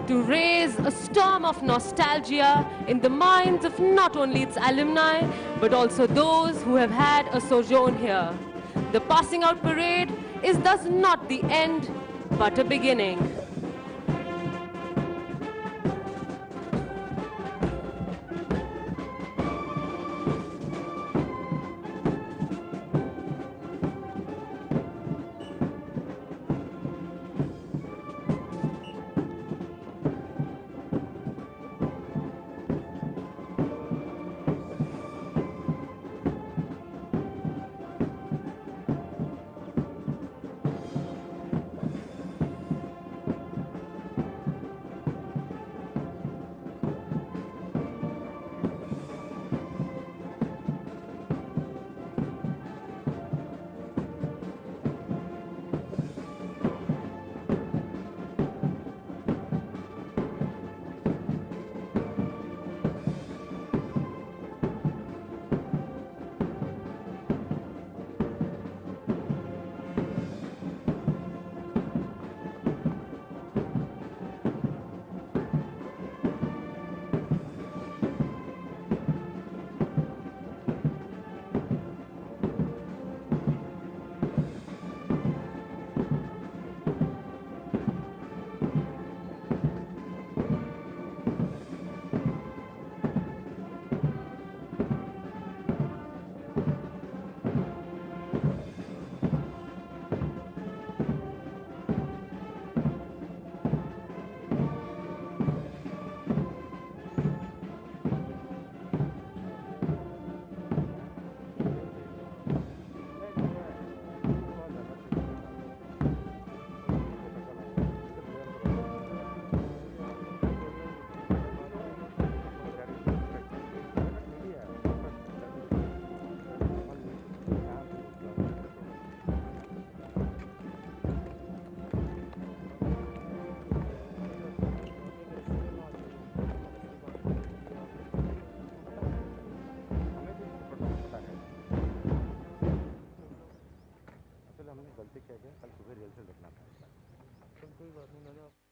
to raise a storm of nostalgia in the minds of not only its alumni, but also those who have had a sojourn here. The passing out parade is thus not the end, but a beginning. हमने गलती क्या किया कल सुबह rehearsal देखना था। कोई बात नहीं, मैंने